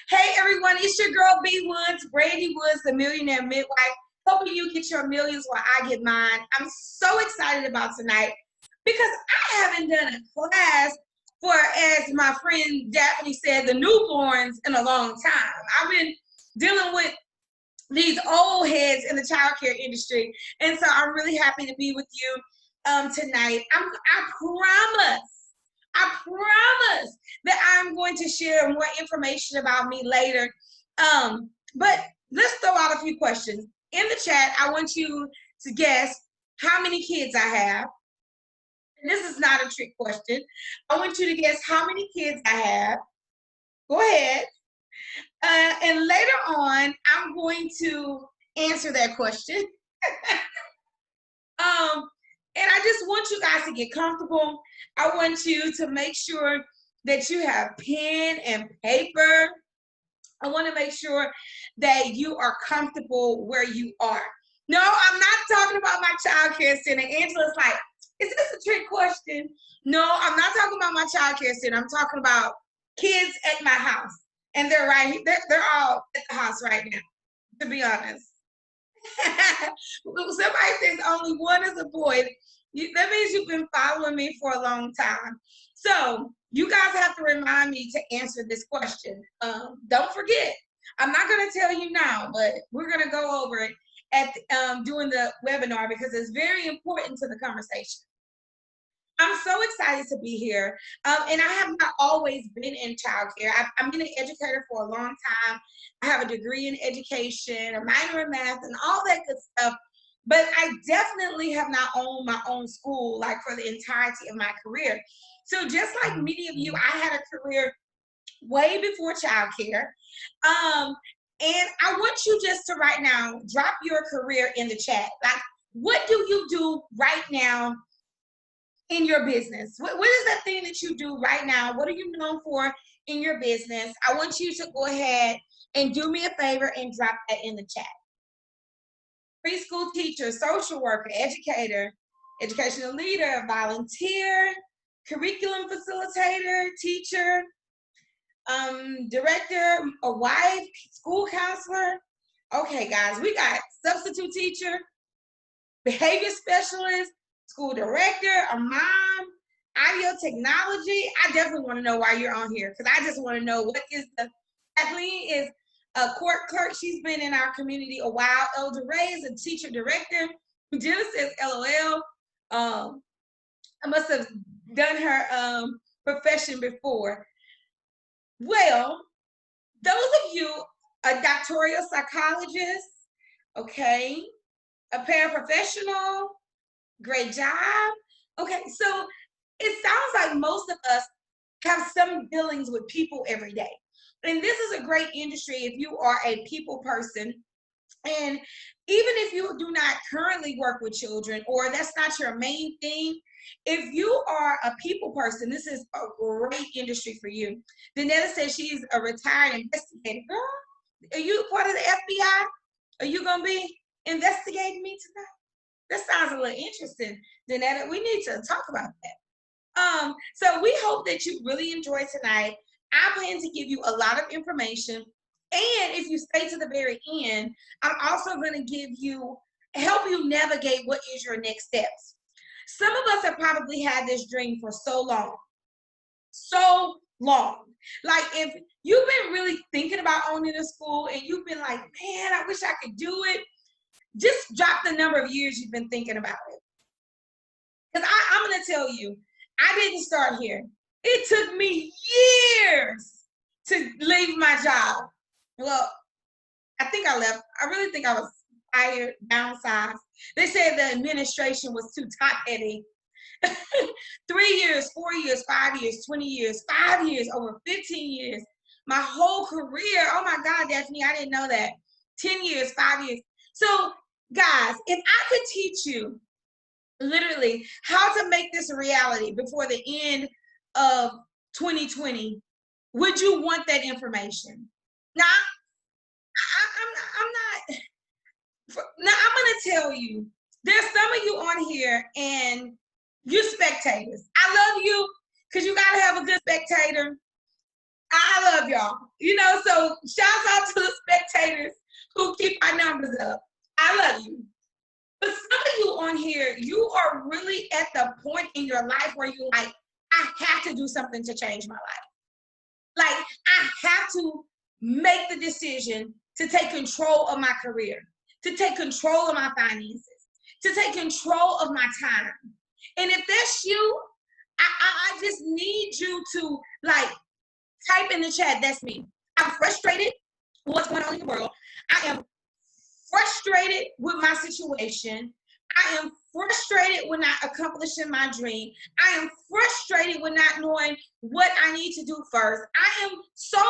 Hey everyone, it's your girl B Woods, Brandie Woods, the Millionaire Midwife, helping you get your millions while I get mine. I'm so excited about tonight because I haven't done a class for, as my friend Daphne said, the newborns in a long time. I've been dealing with these old heads in the childcare industry, and so I'm really happy to be with you tonight. I promise that I'm going to share more information about me later. But let's throw out a few questions. In the chat, I want you to guess how many kids I have. And this is not a trick question. I want you to guess how many kids I have. Go ahead. And later on, I'm going to answer that question. And I just want you guys to get comfortable. I want you to make sure that you have pen and paper. I want to make sure that you are comfortable where you are. No, I'm not talking about my child care center. Angela's like, is this a trick question? No, I'm not talking about my child care center. I'm talking about kids at my house. And they're right here. They're all at the house right now, to be honest. Somebody says only one is a boy. That means you've been following me for a long time. So you guys have to remind me to answer this question. Don't forget, I'm not going to tell you now, but we're going to go over it at during the webinar because it's very important to the conversation. I'm so excited to be here. And I have not always been in childcare. I've been an educator for a long time. I have a degree in education, a minor in math, and all that good stuff. But I definitely have not owned my own school like for the entirety of my career. So just like many of you, I had a career way before childcare. And I want you just to right now drop your career in the chat. Like, what do you do right now in your business? What is that thing that you do right now? What are you known for in your business? I want you to go ahead and do me a favor and drop that in the chat. Preschool teacher, social worker, educator, educational leader, volunteer, curriculum facilitator, teacher, director, a wife, school counselor. Okay, guys, we got substitute teacher, behavior specialist, school director, a mom, audio technology. I definitely want to know why you're on here because I just want to know what is the. Kathleen is a court clerk. She's been in our community a while. Elder Ray is a teacher director. Jenna says LOL. I must have done her profession before. Well, those of you, a doctoral psychologist, okay, a paraprofessional, great job. Okay, so it sounds like most of us have some dealings with people every day. And this is a great industry if you are a people person. And even if you do not currently work with children or that's not your main thing, if you are a people person, this is a great industry for you. Danetta says she's a retired investigator. Girl, are you part of the FBI? Are you going to be investigating me tonight? That sounds a little interesting, Danetta. We need to talk about that. So we hope that you really enjoy tonight. I plan to give you a lot of information. And if you stay to the very end, I'm also going to help you navigate what is your next steps. Some of us have probably had this dream for so long. Like if you've been really thinking about owning a school and you've been like, man, I wish I could do it. Just drop the number of years you've been thinking about it. Because I'm going to tell you, I didn't start here. It took me years to leave my job. Well, I think I left. I really think I was fired, downsized. They said the administration was too top-heavy. 3 years, 4 years, 5 years, 20 years, 5 years, over 15 years. My whole career. Oh my God, Daphne, I didn't know that. 10 years, 5 years. So, guys, if I could teach you literally how to make this a reality before the end of 2020, would you want that information? Now, I'm going to tell you, there's some of you on here and you spectators. I love you because you got to have a good spectator. I love y'all. You know, so shouts out to the spectators who keep our numbers up. I love you. But some of you on here, you are really at the point in your life where you're like, I have to do something to change my life. Like, I have to make the decision to take control of my career, to take control of my finances, to take control of my time. And if that's you, I just need you to like type in the chat, that's me. I'm frustrated with what's going on in the world. I am frustrated with my situation. I am frustrated with not accomplishing my dream. I am frustrated with not knowing what I need to do first. I am so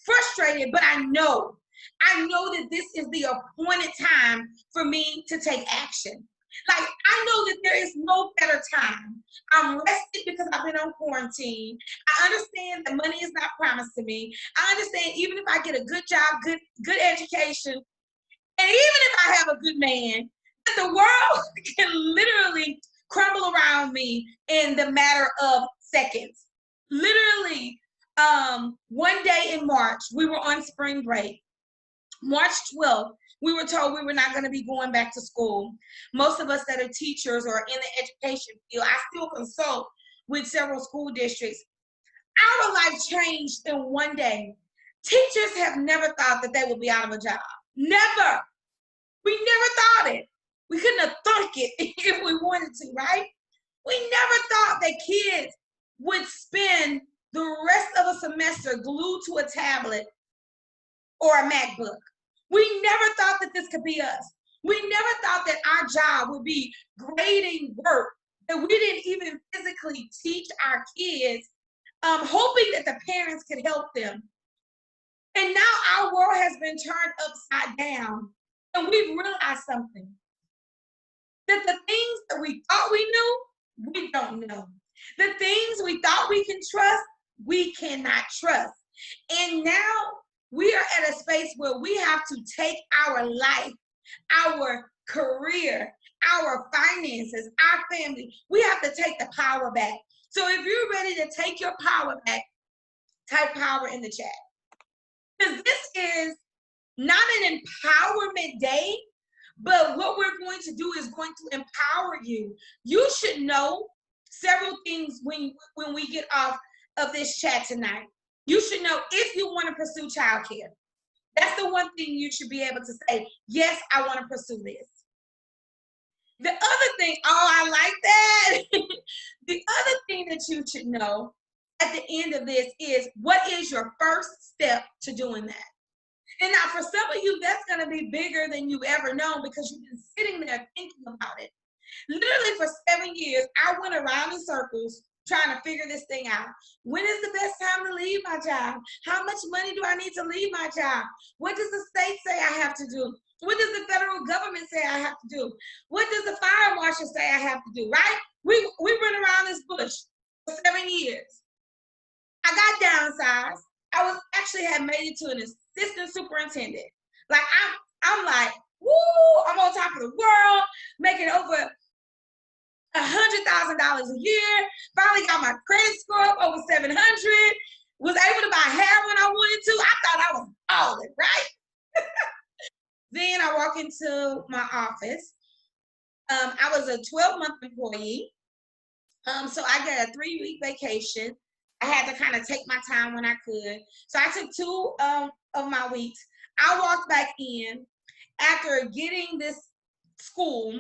frustrated, but I know that this is the appointed time for me to take action. Like, I know that there is no better time. I'm rested because I've been on quarantine. I understand that money is not promised to me. I understand even if I get a good job, good education, and even if I have a good man, that the world can literally crumble around me in the matter of seconds. Literally, one day in March, we were on spring break. March 12th, we were told we were not going to be going back to school. Most of us that are teachers or in the education field, I still consult with several school districts. Our life changed in one day. Teachers have never thought that they would be out of a job. Never. We never thought it. We couldn't have thought it if we wanted to, right? We never thought that kids would spend the rest of a semester glued to a tablet or a MacBook. We never thought that this could be us. We never thought that our job would be grading work that we didn't even physically teach our kids, hoping that the parents could help them. And now our world has been turned upside down, and we've realized something. That the things that we thought we knew, we don't know. The things we thought we can trust, we cannot trust. And now we are at a space where we have to take our life, our career, our finances, our family. We have to take the power back. So if you're ready to take your power back, type power in the chat. Because this is not an empowerment day, but what we're going to do is going to empower you. You should know several things when we get off of this chat tonight. You should know if you want to pursue childcare. That's the one thing you should be able to say, yes, I want to pursue this. The other thing, oh, I like that. The other thing that you should know at the end of this is, what is your first step to doing that? And now for some of you, that's going to be bigger than you've ever known because you've been sitting there thinking about it. Literally for 7 years, I went around in circles trying to figure this thing out. When is the best time to leave my job? How much money do I need to leave my job? What does the state say I have to do? What does the federal government say I have to do? What does the fire marshal say I have to do, right? We run around this bush for 7 years. I got downsized. I was actually had made it to an assistant superintendent. Like I'm like, woo, I'm on top of the world, making over $100,000 a year. Finally got my credit score up over 700. Was able to buy hair when I wanted to. I thought I was balling, right? Then I walk into my office. I was a 12-month employee. So I got a 3-week vacation. I had to kind of take my time when I could. So I took 2 of my weeks. I walked back in after getting this school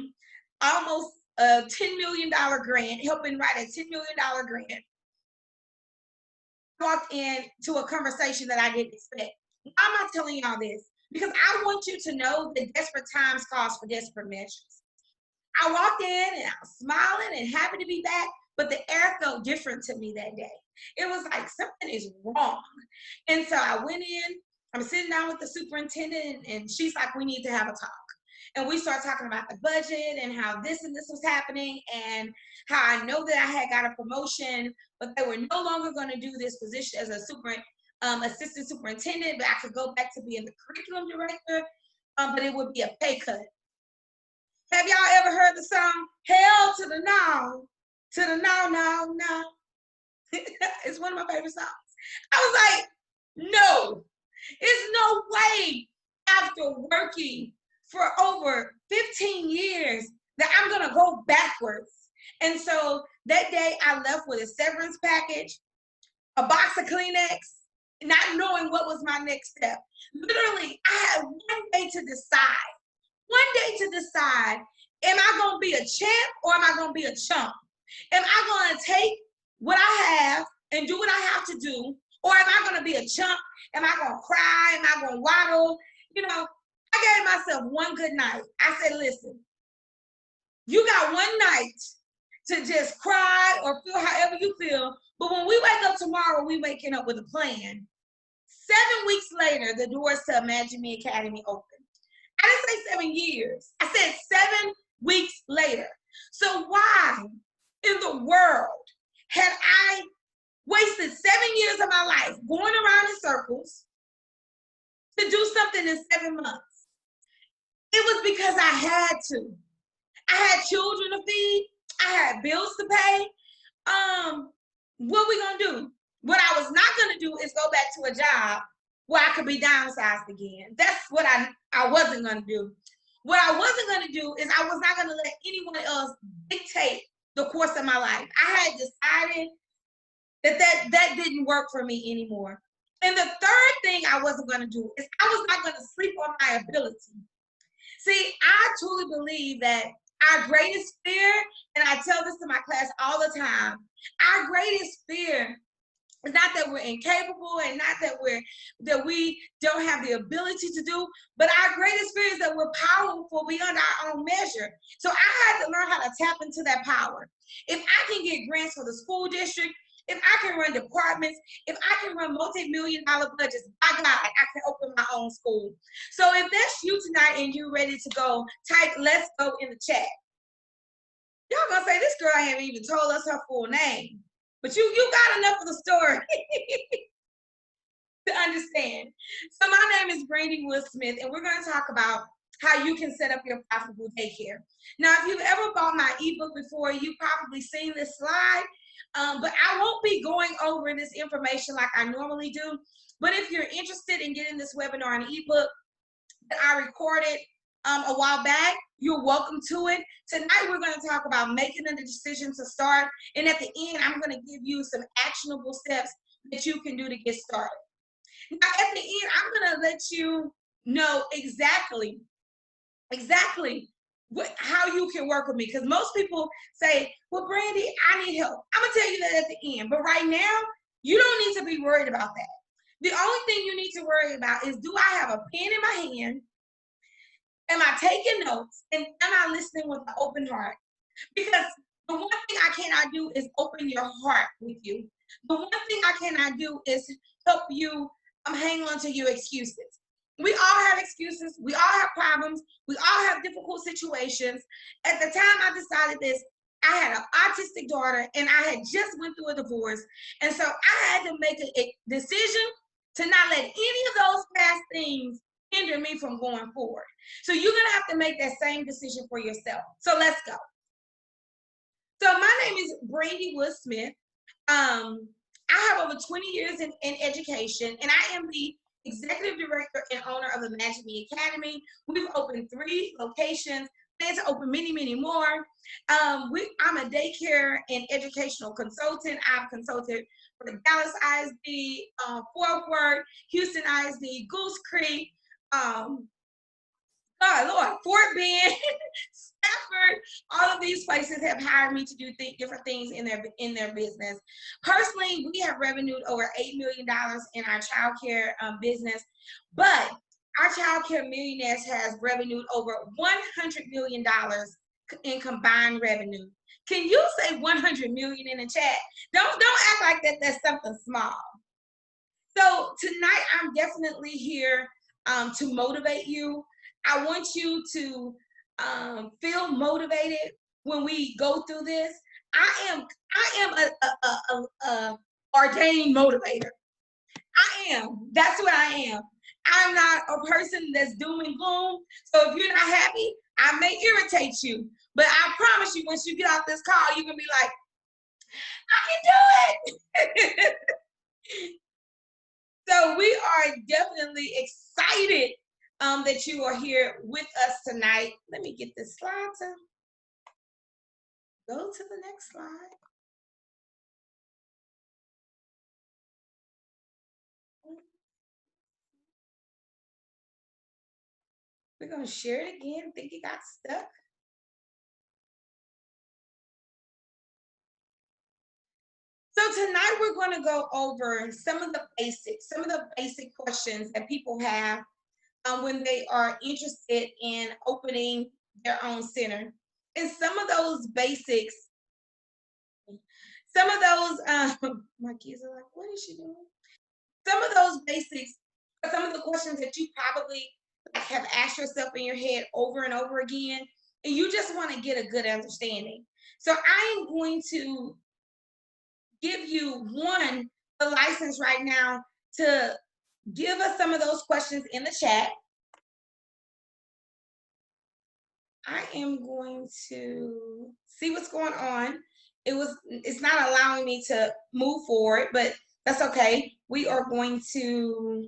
almost a $10 million grant, helping write a $10 million grant. I walked into a conversation that I didn't expect. Why am I telling y'all this? Because I want you to know that desperate times calls for desperate measures. I walked in and I was smiling and happy to be back, but the air felt different to me that day. It was like something is wrong. And so I went in, I'm sitting down with the superintendent, and she's like, we need to have a talk. And we started talking about the budget and how this and this was happening and how I know that I had got a promotion, but they were no longer going to do this position as a assistant superintendent, but I could go back to being the curriculum director, but it would be a pay cut. Have y'all ever heard the song, Hell to the No, to the No, No, No? It's one of my favorite songs. I was like, No, it's no way after working for over 15 years that I'm going to go backwards. And so that day I left with a severance package, a box of Kleenex, not knowing what was my next step. Literally, I had one day to decide. Am I going to be a champ or am I going to be a chump? Am I going to take what I have and do what I have to do? Or am I going to be a chump? Am I going to cry? Am I going to waddle? You know, I gave myself one good night. I said, listen, you got one night to just cry or feel however you feel. But when we wake up tomorrow, we waking up with a plan. 7 weeks later, the doors to Imagine Me Academy opened. I didn't say 7 years. I said 7 weeks later. So why in the world had I wasted 7 years of my life going around in circles to do something in 7 months? It was because I had to. I had children to feed. I had bills to pay. What we gonna do? What I was not gonna do is go back to a job where I could be downsized again. That's what I wasn't gonna do. What I wasn't gonna do is I was not gonna let anyone else dictate the course of my life. I had decided that didn't work for me anymore. And the third thing I wasn't gonna do is I was not gonna sleep on my ability. See, I truly believe that our greatest fear, and I tell this to my class all the time, our greatest fear is not that we're incapable and not that we don't have the ability to do, but our greatest fear is that we're powerful beyond our own measure. So I had to learn how to tap into that power. If I can get grants for the school district, if I can run departments, if I can run multi-million-dollar budgets, by God, I can open my own school. So if that's you tonight and you're ready to go, type "let's go" in the chat. Y'all gonna say, this girl haven't even told us her full name. But you got enough of the story to understand. So my name is Brandie Smith, and we're going to talk about how you can set up your profitable daycare. Now, if you've ever bought my ebook before, you've probably seen this slide, but I won't be going over this information like I normally do. But if you're interested in getting this webinar and ebook that I recorded a while back, you're welcome to it. Tonight, we're going to talk about making a decision to start. And at the end, I'm going to give you some actionable steps that you can do to get started. Now, at the end, I'm going to let you know exactly how you can work with me. Because most people say, well, Brandie, I need help. I'm going to tell you that at the end. But right now, you don't need to be worried about that. The only thing you need to worry about is, do I have a pen in my hand? Am I taking notes? And am I listening with an open heart? Because the one thing I cannot do is open your heart with you. The one thing I cannot do is help you hang on to your excuses. We all have excuses. We all have problems. We all have difficult situations. At the time I decided this, I had an autistic daughter and I had just went through a divorce. And so I had to make a decision to not let any of those past things hinder me from going forward. So you're going to have to make that same decision for yourself. So let's go. So my name is Brandie Smith. I have over 20 years in education, and I am the executive director and owner of Imagine Me Academy. We've opened 3 locations, plan to open many, many more. I'm a daycare and educational consultant. I've consulted for the Dallas ISD, Fort Worth, Houston ISD, Goose Creek, Fort Bend, Stafford. All of these places have hired me to do different things in their business. Personally, we have revenued over $8 million in our childcare business, but our Childcare Millionaires has revenued over $100 million in combined revenue. Can you say 100 million in the chat? Don't act like that's something small. So tonight I'm definitely here to motivate you. I want you to feel motivated when we go through this. I am a ordained motivator. I am. That's what I am. I'm not a person that's doom and gloom. So if you're not happy, I may irritate you. But I promise you, once you get off this call, you're going to be like, I can do it. So we are definitely excited that you are here with us tonight. Let me get this slide to go to the next slide. We're going to share it again. I think it got stuck. So tonight we're going to go over some of the basic questions that people have when they are interested in opening their own center. And some of those basics, my kids are like, what is she doing? Some of those basics are some of the questions that you probably have asked yourself in your head over and over again, and you just want to get a good understanding. So I am going to give you the license right now to give us some of those questions in the chat. I am going to see what's going on. It's not allowing me to move forward, but that's okay. We are going to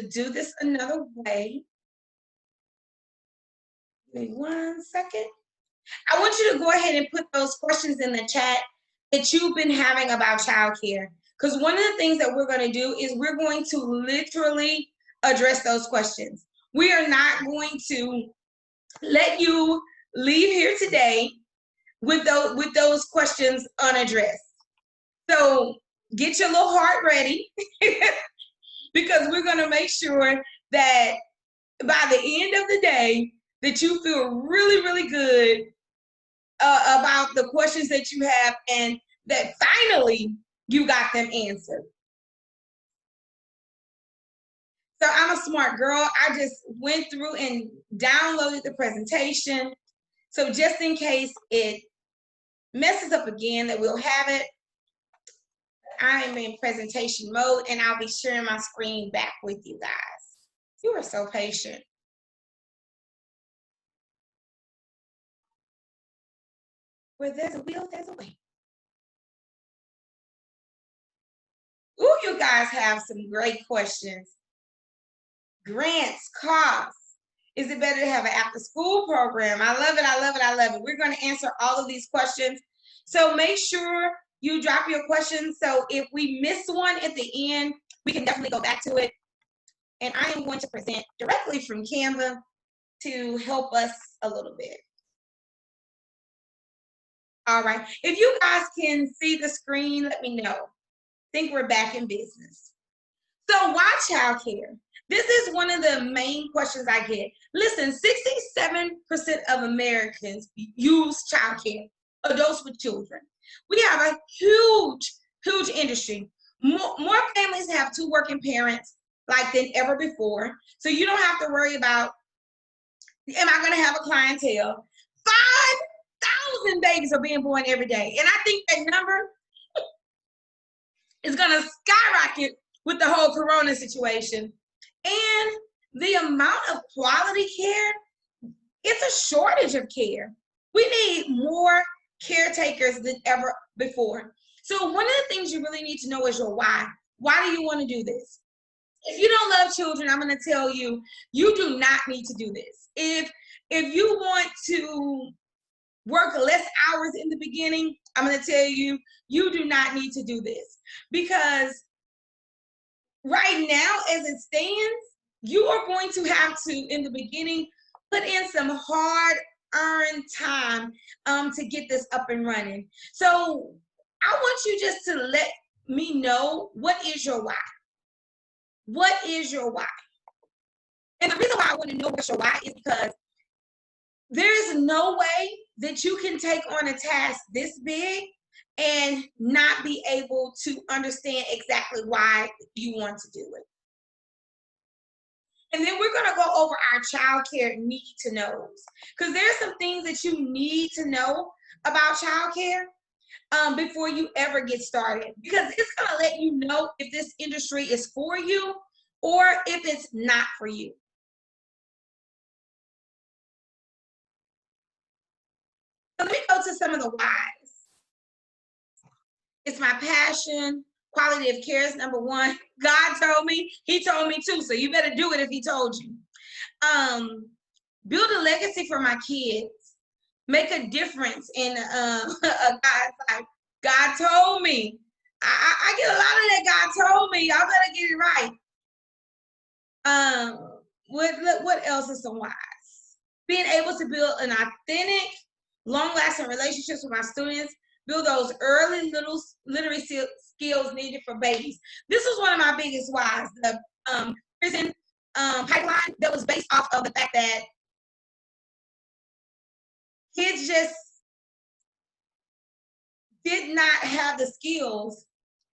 do this another way. Give me 1 second. I want you to go ahead and put those questions in the chat that you've been having about childcare. Because one of the things that we're going to do is we're going to literally address those questions. We are not going to let you leave here today with those questions unaddressed. So get your little heart ready because we're going to make sure that by the end of the day that you feel really, really good about the questions that you have and that finally you got them answered. So I'm a smart girl. I just went through and downloaded the presentation. So just in case it messes up again, that we'll have it. I am in presentation mode and I'll be sharing my screen back with you guys. You are so patient. Where there's a will, there's a way. Ooh, you guys have some great questions. Grants, costs. Is it better to have an after school program? I love it, I love it, I love it. We're going to answer all of these questions. So make sure you drop your questions. So if we miss one at the end, we can definitely go back to it. And I am going to present directly from Canva to help us a little bit. All right. If you guys can see the screen, let me know. I think we're back in business. So why childcare? This is one of the main questions I get. Listen, 67% of Americans use childcare, adults with children. We have a huge, huge industry. More families have 2 working parents like than ever before. So you don't have to worry about, am I going to have a clientele? 5,000 babies are being born every day. And I think that number is going to skyrocket with the whole corona situation. And the amount of quality care, it's a shortage of care. We need more caretakers than ever before. So one of the things you really need to know is your why. Why do you want to do this? If you don't love children, I'm going to tell you, you do not need to do this. If you want to work less hours in the beginning, I'm going to tell you, you do not need to do this. Because right now, as it stands, you are going to have to, in the beginning, put in some hard-earned time to get this up and running. So I want you just to let me know, what is your why? What is your why? And the reason why I want to know what your why is because there is no way that you can take on a task this big and not be able to understand exactly why you want to do it. And then we're going to go over our childcare need to knows, because there's some things that you need to know about childcare before you ever get started, because it's going to let you know if this industry is for you or if it's not for you. So let me go to some of the whys. It's my passion. Quality of care is number one. God told me, he told me too, so you better do it if he told you. Build a legacy for my kids. Make a difference in God's life. God told me. I get a lot of that. God told me. Y'all better get it right. What else is some wise? Being able to build an authentic, long-lasting relationships with my students. Build those early little literacy skills needed for babies. This was one of my biggest whys. The prison pipeline that was based off of the fact that kids just did not have the skills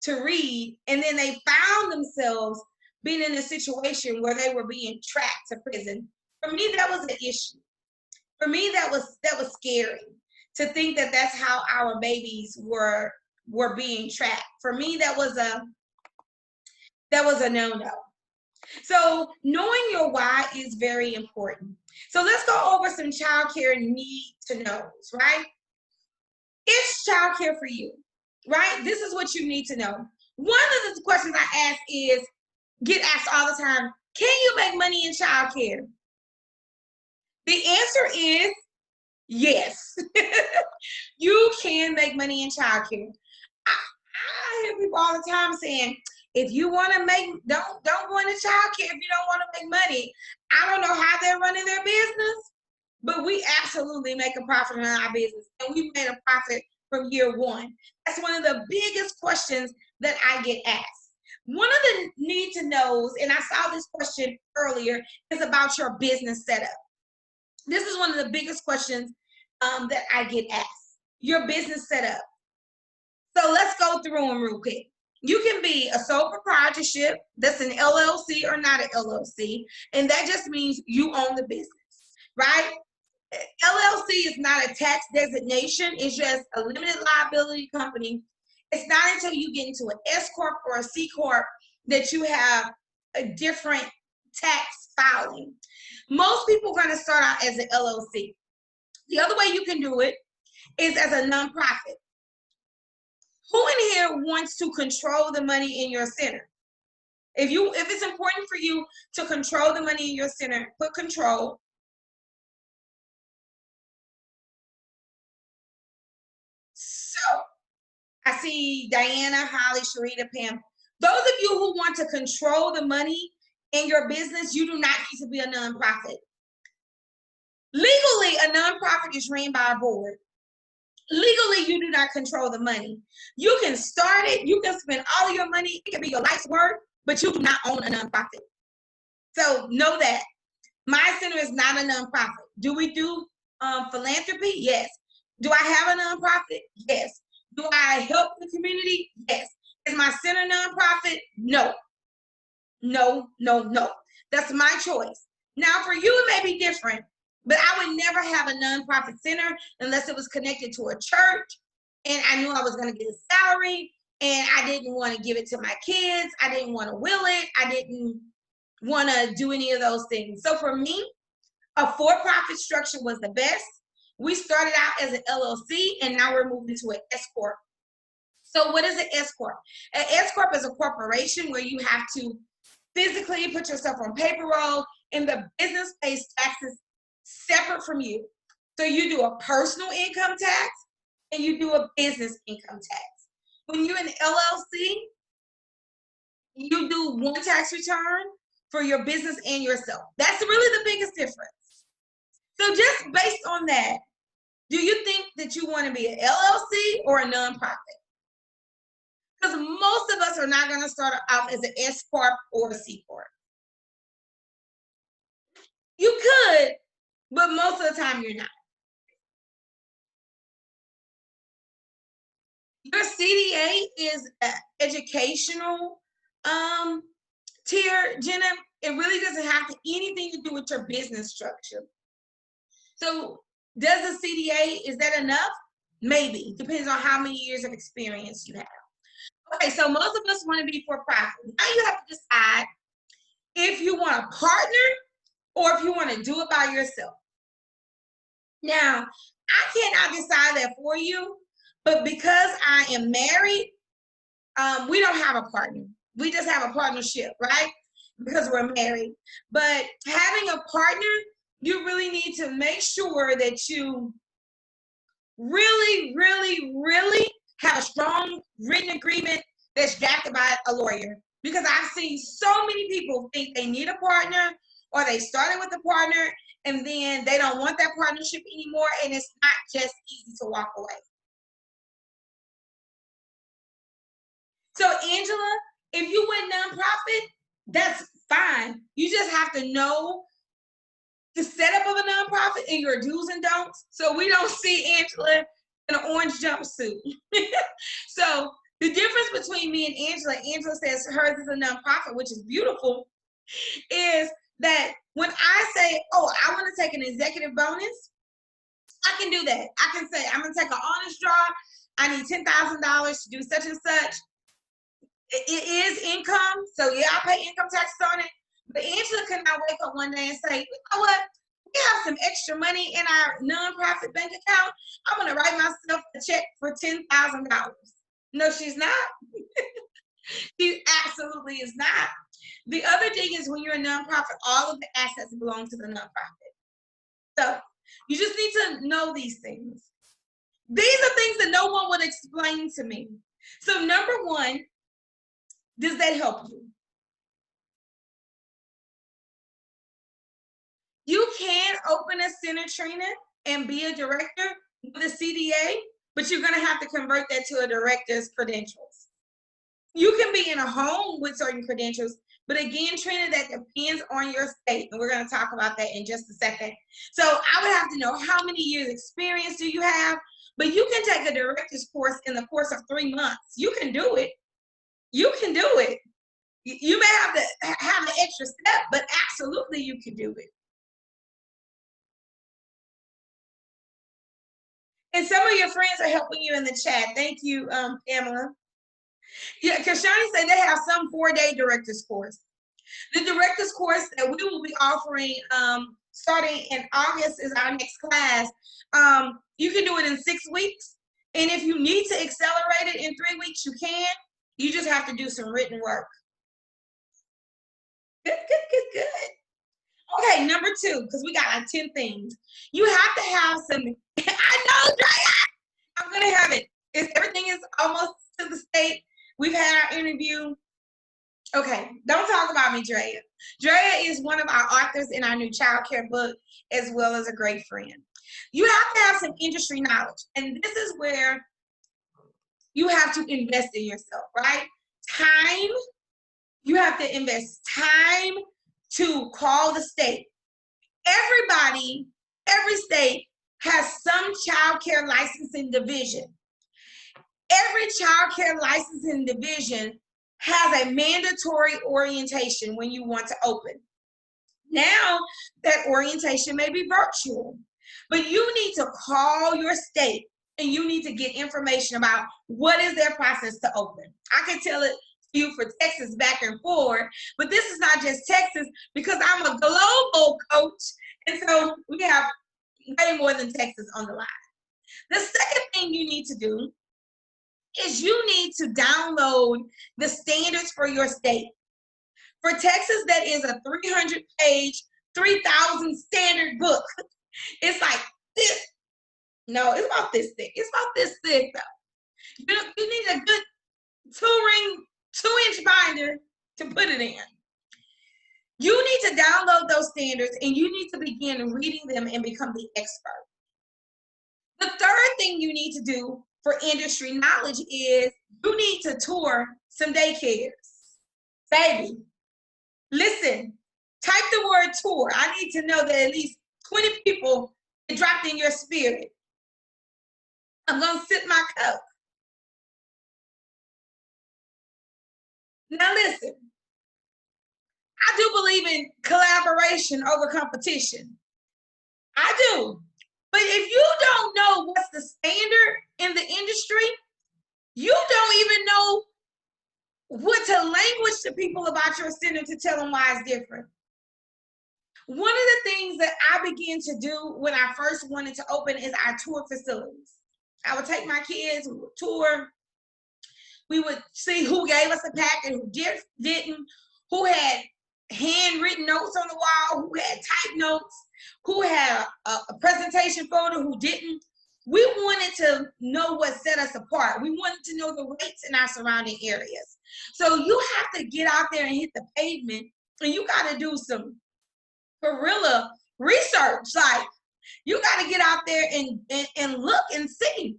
to read, and then they found themselves being in a situation where they were being trapped to prison. For me, that was an issue. For me, that was scary to think that that's how our babies were being trapped. For me, that was a no-no. So knowing your why is very important. So let's go over some childcare need to knows, right? Is childcare for you, right? This is what you need to know. One of the questions I ask is, get asked all the time, can you make money in childcare? The answer is yes. You can make money in childcare. I hear people all the time saying, if you want to make, don't go into childcare if you don't want to make money. I don't know how they're running their business, but we absolutely make a profit in our business, and we made a profit from year one. That's one of the biggest questions that I get asked. One of the need to knows, and I saw this question earlier, is about your business setup. This is one of the biggest questions that I get asked, your business setup. So let's go through them real quick. You can be a sole proprietorship, that's an LLC or not an LLC, and that just means you own the business, right? LLC is not a tax designation, it's just a limited liability company. It's not until you get into an S Corp or a C Corp that you have a different tax filing. Most people are going to start out as an LLC. The other way you can do it is as a nonprofit. Who in here wants to control the money in your center? If it's important for you to control the money in your center, put control. So I see Diana, Holly, Sharita, Pam. Those of you who want to control the money in your business, you do not need to be a nonprofit. Legally, a nonprofit is ran by a board. Legally, you do not control the money. You can start it, you can spend all of your money, it can be your life's work, but you do not own a nonprofit. So know that. My center is not a nonprofit. Do we do philanthropy? Yes. Do I have a nonprofit? Yes. Do I help the community? Yes. Is my center nonprofit? No. No, no, no. That's my choice. Now, for you, it may be different, but I would never have a nonprofit center unless it was connected to a church and I knew I was going to get a salary and I didn't want to give it to my kids. I didn't want to will it. I didn't want to do any of those things. So for me, a for-profit structure was the best. We started out as an LLC and now we're moving to an S Corp. So what is an S Corp? An S Corp is a corporation where you have to physically put yourself on payroll and the business pays taxes separate from you. So you do a personal income tax and you do a business income tax. When you're an LLC, you do one tax return for your business and yourself. That's really the biggest difference. So just based on that, do you think that you want to be an LLC or a nonprofit? Because most of us are not going to start off as an S Corp or a C Corp. You could, but most of the time you're not. Your CDA is an educational tier, Jenna. It really doesn't have anything to do with your business structure. So does the CDA, is that enough? Maybe. Depends on how many years of experience you have. Okay, so most of us want to be for profit. Now you have to decide if you want to partner or if you want to do it by yourself. Now, I cannot decide that for you, but because I am married, We don't have a partner. We just have a partnership, right? Because we're married. But having a partner, you really need to make sure that you really, really, really have a strong written agreement that's drafted by a lawyer. Because I've seen so many people think they need a partner, or they started with a partner and then they don't want that partnership anymore, and it's not just easy to walk away. So Angela, if you went nonprofit, that's fine. You just have to know the setup of a nonprofit and your do's and don'ts. So we don't see Angela in an orange jumpsuit. So the difference between me and Angela says hers is a nonprofit, which is beautiful, is that when I say, oh, I want to take an executive bonus, I can do that. I can say, I'm going to take an honest draw. I need $10,000 to do such and such. It is income, so yeah, I pay income taxes on it. But Angela cannot wake up one day and say, you know what? We have some extra money in our nonprofit bank account. I'm going to write myself a check for $10,000. No, she's not. She absolutely is not. The other thing is, when you're a nonprofit, all of the assets belong to the nonprofit. So you just need to know these things. These are things that no one would explain to me. So number one, does that help you? You can open a center, Trina, and be a director with a CDA, but you're going to have to convert that to a director's credentials. You can be in a home with certain credentials, but again, Trina, that depends on your state, and we're going to talk about that in just a second. So I would have to know, how many years experience do you have? But you can take a director's course in the course of 3 months. You can do it. You can do it. You may have to have an extra step, but absolutely you can do it. And some of your friends are helping you in the chat. Thank you, Pamela. Yeah, Kashani said they have some 4-day director's course. The director's course that we will be offering starting in August is our next class. You can do it in 6 weeks. And if you need to accelerate it in 3 weeks, you can. You just have to do some written work. Good, good, good, good. Okay, number 2, because we got like 10 things. You have to have some, I know, Drea, I'm going to have it. Everything is almost to the state. We've had our interview. Okay, don't talk about me, Drea. Drea is one of our authors in our new childcare book, as well as a great friend. You have to have some industry knowledge, and this is where you have to invest in yourself, right? Time. You have to invest time to call the state. Everybody, every state has some childcare licensing division. Every childcare licensing division has a mandatory orientation when you want to open. Now, that orientation may be virtual, but you need to call your state and you need to get information about what is their process to open. I can tell it to you for Texas back and forward, but this is not just Texas, because I'm a global coach, and so we have way more than Texas on the line. The second thing you need to do is you need to download the standards for your state. For Texas, that is a 300-page, 3,000 standard book. It's like this. No, it's about this thick. It's about this thick, though. You need a good 2-inch binder to put it in. You need to download those standards, and you need to begin reading them and become the expert. The third thing you need to do for industry knowledge is you need to tour some daycares. Baby, listen, type the word tour. I need to know that at least 20 people dropped in your spirit. I'm going to sip my cup. Now listen, I do believe in collaboration over competition. I do. But if you don't know what's the standard in the industry, you don't even know what to language to people about your center to tell them why it's different. One of the things that I began to do when I first wanted to open is I tour facilities. I would take my kids, we would tour. We would see who gave us a packet, who didn't, who had handwritten notes on the wall, who had typed notes, who had a presentation photo, who didn't. We wanted to know what set us apart. We wanted to know the rates in our surrounding areas. So you have to get out there and hit the pavement, and you got to do some guerrilla research. Like, you got to get out there and look and see.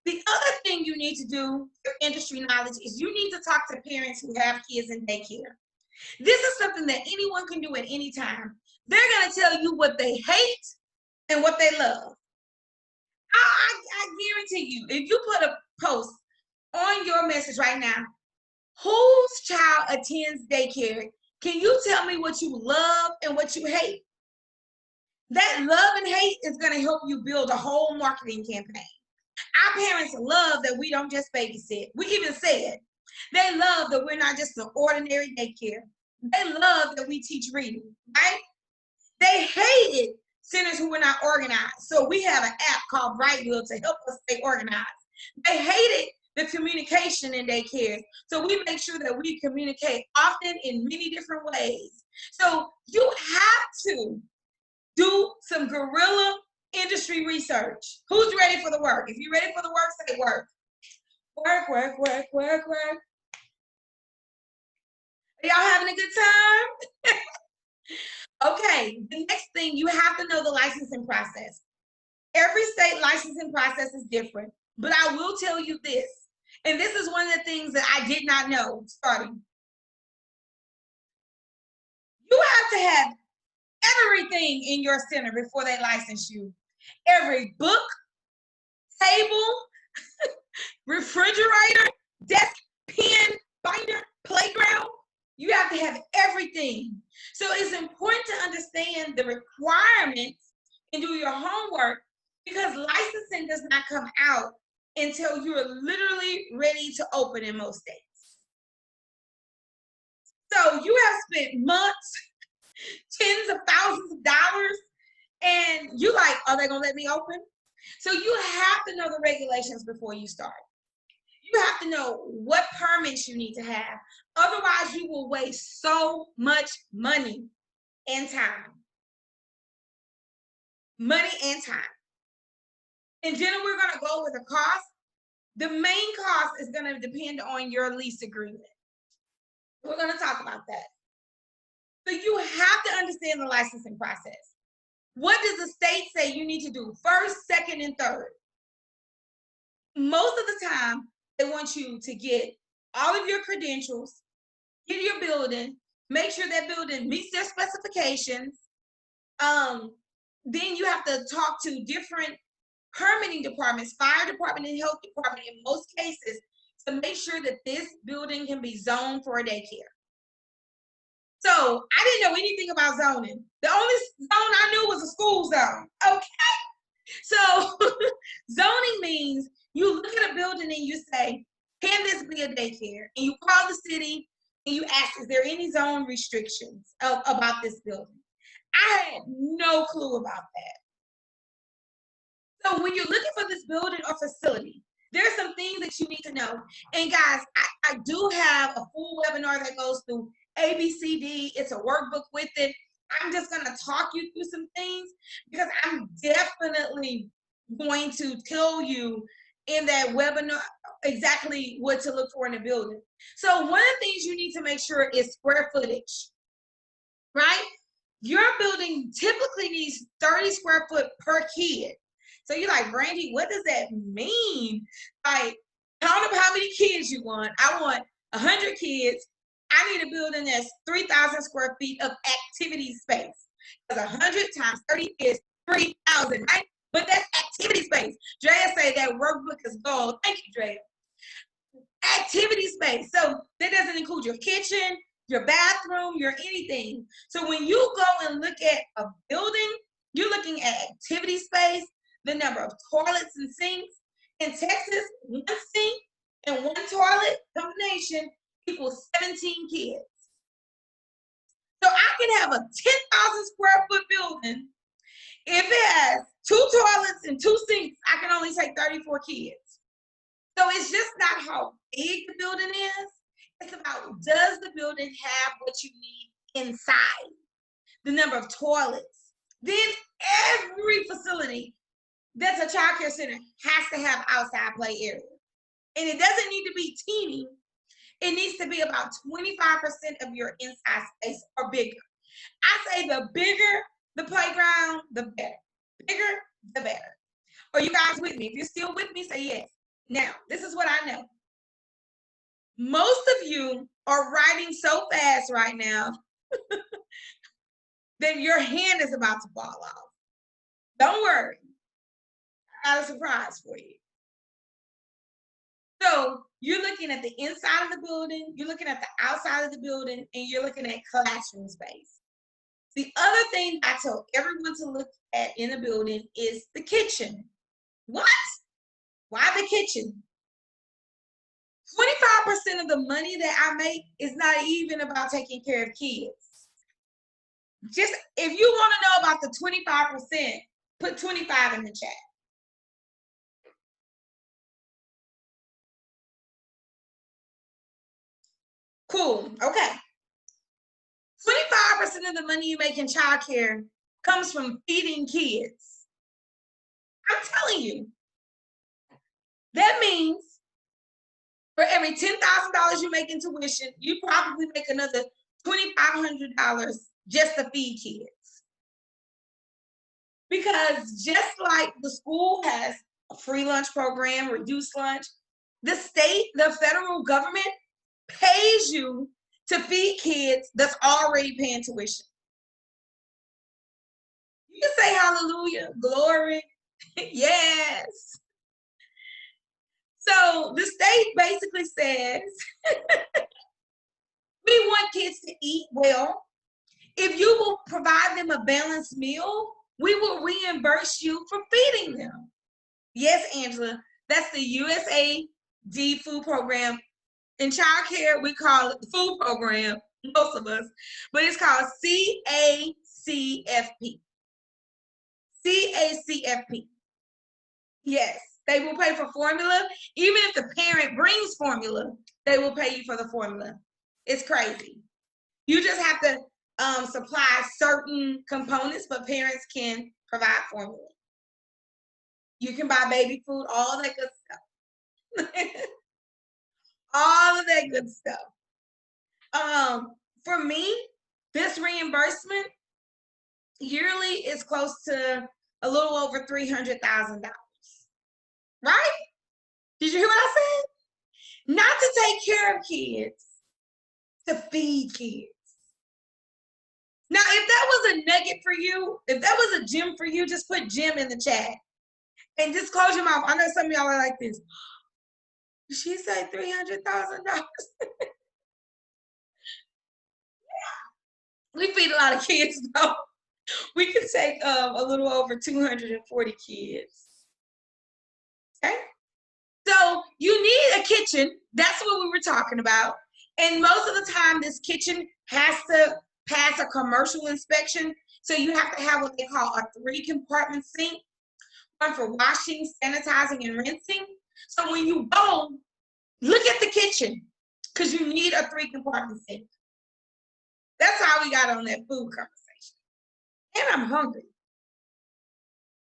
The other thing you need to do for industry knowledge is you need to talk to parents who have kids in daycare. This is something that anyone can do at any time. They're going to tell you what they hate and what they love. I guarantee you, if you put a post on your message right now, whose child attends daycare, can you tell me what you love and what you hate? That love and hate is going to help you build a whole marketing campaign. Our parents love that we don't just babysit. We even said they love that we're not just an ordinary daycare. They love that we teach reading, right? They hated centers who were not organized. So we have an app called Brightwheel to help us stay organized. They hated the communication in daycare. So we make sure that we communicate often in many different ways. So you have to do some guerrilla industry research. Who's ready for the work? If you're ready for the work, say work. Work, work, work, work, work. Are y'all having a good time? Okay, the next thing, you have to know the licensing process. Every state licensing process is different, but I will tell you this, and this is one of the things that I did not know starting. You have to have everything in your center before they license you. Every book, table, refrigerator, desk, pen, binder, playground. You have to have everything. So it's important to understand the requirements and do your homework, because licensing does not come out until you're literally ready to open in most states. So you have spent months, tens of thousands of dollars, and you like, are they gonna let me open? So you have to know the regulations before you start. You have to know what permits you need to have. Otherwise, you will waste so much money and time. Money and time. And then we're going to go with the cost. The main cost is going to depend on your lease agreement. We're going to talk about that. So you have to understand the licensing process. What does the state say you need to do first, second, and third? Most of the time, they want you to get all of your credentials, get your building, make sure that building meets their specifications. Then you have to talk to different permitting departments, fire department and health department in most cases, to make sure that this building can be zoned for a daycare. So I didn't know anything about zoning. The only zone I knew was a school zone. Okay. So zoning means you look at a building and you say, can this be a daycare? And you call the city and you ask, is there any zone restrictions about this building? I had no clue about that. So when you're looking for this building or facility, there's some things that you need to know. And guys, I do have a full webinar that goes through ABCD. It's a workbook with it. I'm just going to talk you through some things, because I'm definitely going to tell you in that webinar exactly what to look for in a building. So one of the things you need to make sure is square footage, right? Your building typically needs 30 square foot per kid. So you're like, Brandie, what does that mean? Like, count up how many kids you want. I want 100 kids. I need a building that's 3,000 square feet of activity space. Because 100 times 30 is 3,000, right? But that's activity space. Drea say that workbook is gold. Thank you, Drea. Activity space. So that doesn't include your kitchen, your bathroom, your anything. So when you go and look at a building, you're looking at activity space, the number of toilets and sinks. In Texas, one sink and one toilet combination equals 17 kids. So I can have a 10,000 square foot building. If it has 2 toilets and 2 sinks, I can only take 34 kids. So it's just not how big the building is. It's about, does the building have what you need inside? The number of toilets. Then every facility that's a child care center has to have outside play area. And it doesn't need to be teeny. It needs to be about 25% of your inside space or bigger. I say the bigger the playground, the better. Bigger, the better. Are you guys with me? If you're still with me, say yes. Now, this is what I know. Most of you are writing so fast right now that your hand is about to fall off. Don't worry. I got a surprise for you. So you're looking at the inside of the building, you're looking at the outside of the building, and you're looking at classroom space. The other thing I tell everyone to look at in a building is the kitchen. What? Why the kitchen? 25% of the money that I make is not even about taking care of kids. Just if you want to know about the 25%, put 25 in the chat. Cool. Okay. 25% of the money you make in childcare comes from feeding kids. I'm telling you. That means for every $10,000 you make in tuition, you probably make another $2,500 just to feed kids. Because just like the school has a free lunch program, reduced lunch, the state, the federal government pays you to feed kids that's already paying tuition. You can say hallelujah, glory, yes. So the state basically says, we want kids to eat well. If you will provide them a balanced meal, we will reimburse you for feeding them. Yes, Angela, that's the USAID food program. In childcare, we call it the food program, most of us, but it's called CACFP. CACFP. Yes, they will pay for formula. Even if the parent brings formula, they will pay you for the formula. It's crazy. You just have to supply certain components, but parents can provide formula. You can buy baby food, all that good stuff. All of that good stuff. For me, this reimbursement yearly is close to a little over $300,000. Right? Did you hear what I said? Not to take care of kids, to feed kids. Now, if that was a nugget for you, if that was a gem for you, just put gem in the chat. And just close your mouth. I know some of y'all are like this. She said $300,000. Yeah. We feed a lot of kids, though. We can take a little over 240 kids. Okay? So you need a kitchen. That's what we were talking about. And most of the time, this kitchen has to pass a commercial inspection. So you have to have what they call a 3-compartment sink, one for washing, sanitizing, and rinsing. So when you go, look at the kitchen, because you need a 3-compartment sink. That's how we got on that food conversation. And I'm hungry.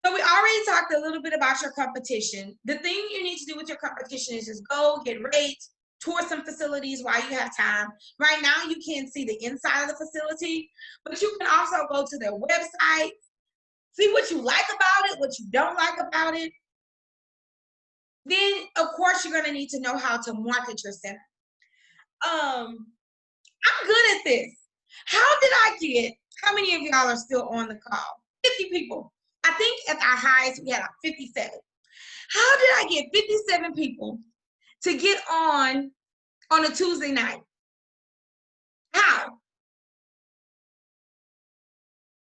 So we already talked a little bit about your competition. The thing you need to do with your competition is just go get rates, tour some facilities while you have time. Right now, you can't see the inside of the facility, but you can also go to their website, see what you like about it, what you don't like about it. Then, of course, you're going to need to know how to market your center. I'm good at this. How did I get, how many of y'all are still on the call? 50 people. I think at our highest, we had 57. How did I get 57 people to get on a Tuesday night? How?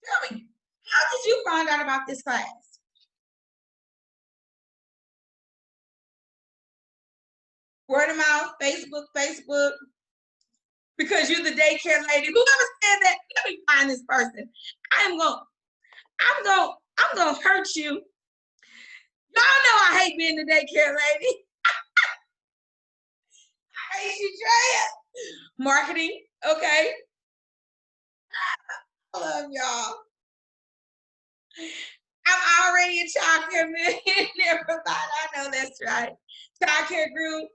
Tell me, how did you find out about this class? Word of mouth, Facebook, because you're the daycare lady. Whoever said that, let me find this person. I'm gonna hurt you. Y'all know I hate being the daycare lady. marketing, okay? I love y'all. I'm already a childcare millionaire provider. I know that's right. Childcare group.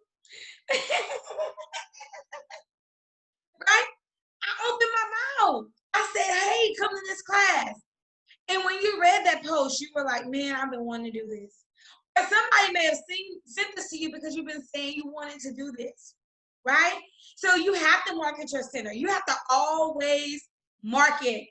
Right? I opened my mouth. I said, hey, come to this class. And when you read that post, you were like, man, I've been wanting to do this. Or somebody may have sent this to you because you've been saying you wanted to do this, right? So you have to market your center. You have to always market.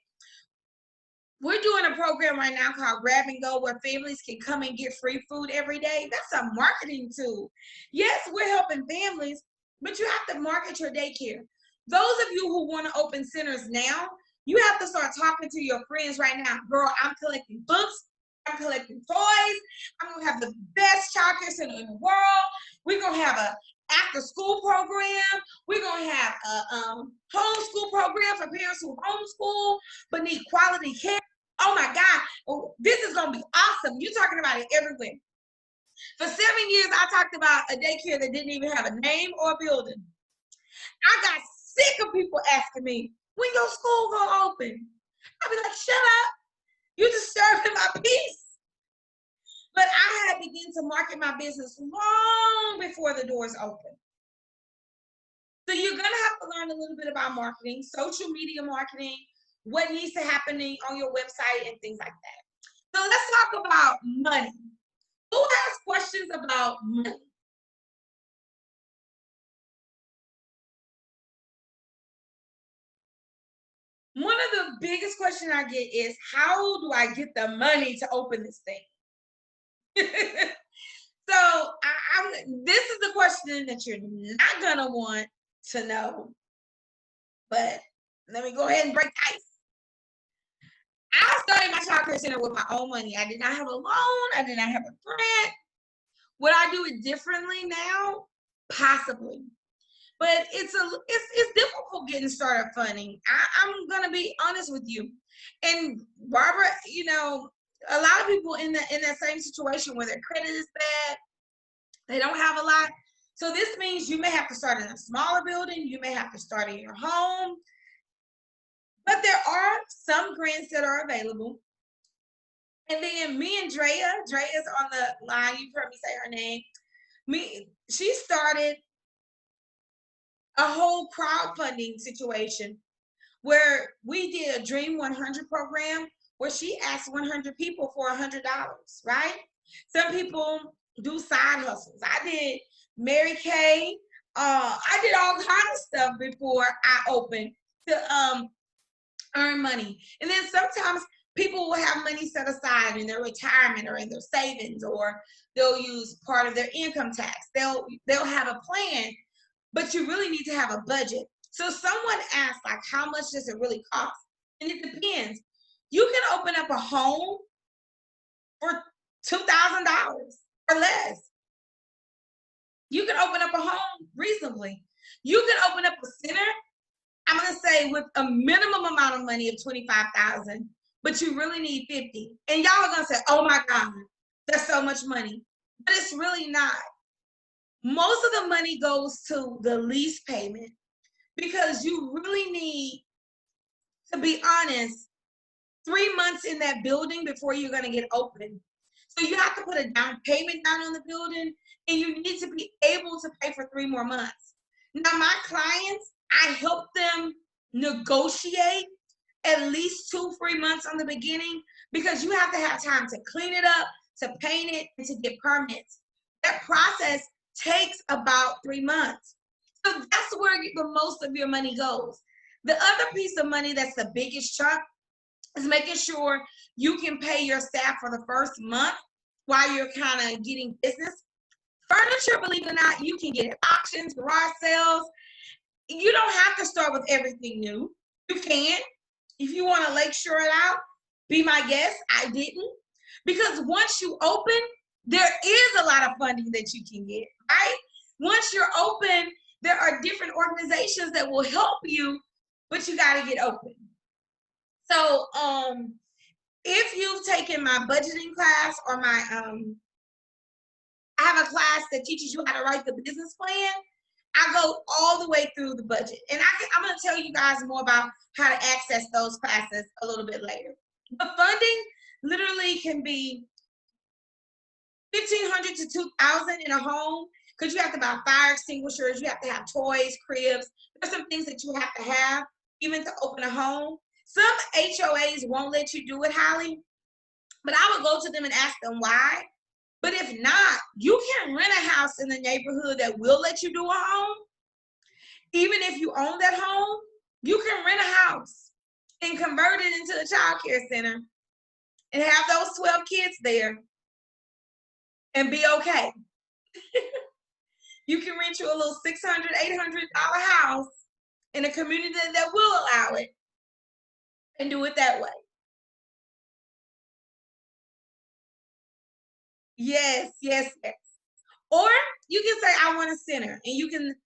We're doing a program right now called Grab and Go where families can come and get free food every day. That's a marketing tool. Yes, we're helping families, but you have to market your daycare. Those of you who want to open centers now, you have to start talking to your friends right now. Girl, I'm collecting books. I'm collecting toys. I'm going to have the best childcare center in the world. We're going to have a after school program. We're going to have a homeschool program for parents who homeschool but need quality care. Oh my God, this is going to be awesome. You're talking about it everywhere. For 7 years, I talked about a daycare that didn't even have a name or a building. I got sick of people asking me, when your school gonna open? I'll be like, shut up. You're disturbing my peace. But I had begun to market my business long before the doors open. So you're gonna have to learn a little bit about marketing, social media marketing, what needs to happen on your website and things like that. So let's talk about money. Who has questions about money? One of the biggest questions I get is, how do I get the money to open this thing? So this is the question that you're not gonna want to know, but let me go ahead and break the ice. I started my childcare center with my own money. I did not have a loan. I did not have a grant. Would I do it differently now? Possibly. But it's difficult getting started funding. I'm gonna be honest with you. And Barbara, you know, a lot of people in that same situation where their credit is bad, they don't have a lot. So this means you may have to start in a smaller building. You may have to start in your home. But there are some grants that are available. And then me and Drea's on the line. You've heard me say her name. She started a whole crowdfunding situation where we did a Dream 100 program where she asked 100 people for $100, right? Some people do side hustles. I did Mary Kay. I did all kinds of stuff before I opened to earn money. And then sometimes people will have money set aside in their retirement or in their savings, or they'll use part of their income tax. They'll have a plan, but you really need to have a budget. So someone asked, like, how much does it really cost? And it depends. You can open up a home for $2,000 or less. You can open up a home reasonably. You can open up a center, I'm gonna say, with a minimum amount of money of $25,000, but you really need 50. And y'all are gonna say, oh my God, that's so much money. But it's really not. Most of the money goes to the lease payment because you really need, to be honest, 3 months in that building before you're gonna get open. So you have to put a down payment down on the building, and you need to be able to pay for 3 more months. Now, my clients, I help them negotiate at least 2-3 months on the beginning, because you have to have time to clean it up, to paint it, and to get permits. That process takes about 3 months. So that's where the most of your money goes. The other piece of money that's the biggest chunk is making sure you can pay your staff for the first month while you're kind of getting business. Furniture, believe it or not, you can get at auctions, garage sales. You don't have to start with everything new. You can. If you want to lakeshore it out, be my guest. I didn't. Because once you open, there is a lot of funding that you can get, right? Once you're open, there are different organizations that will help you, but you got to get open. So if you've taken my budgeting class or I have a class that teaches you how to write the business plan, I go all the way through the budget. And I'm going to tell you guys more about how to access those classes a little bit later. The funding literally can be $1,500 to $2,000 in a home, because you have to buy fire extinguishers, you have to have toys, cribs. There's some things that you have to have even to open a home. Some HOAs won't let you do it, Holly, but I would go to them and ask them why. But if not, you can rent a house in the neighborhood that will let you do a home. Even if you own that home, you can rent a house and convert it into a child care center and have those 12 kids there and be okay. You can rent you a little $600, $800 house in a community that will allow it and do it that way. Yes, yes, yes. Or you can say, I want a center, and you can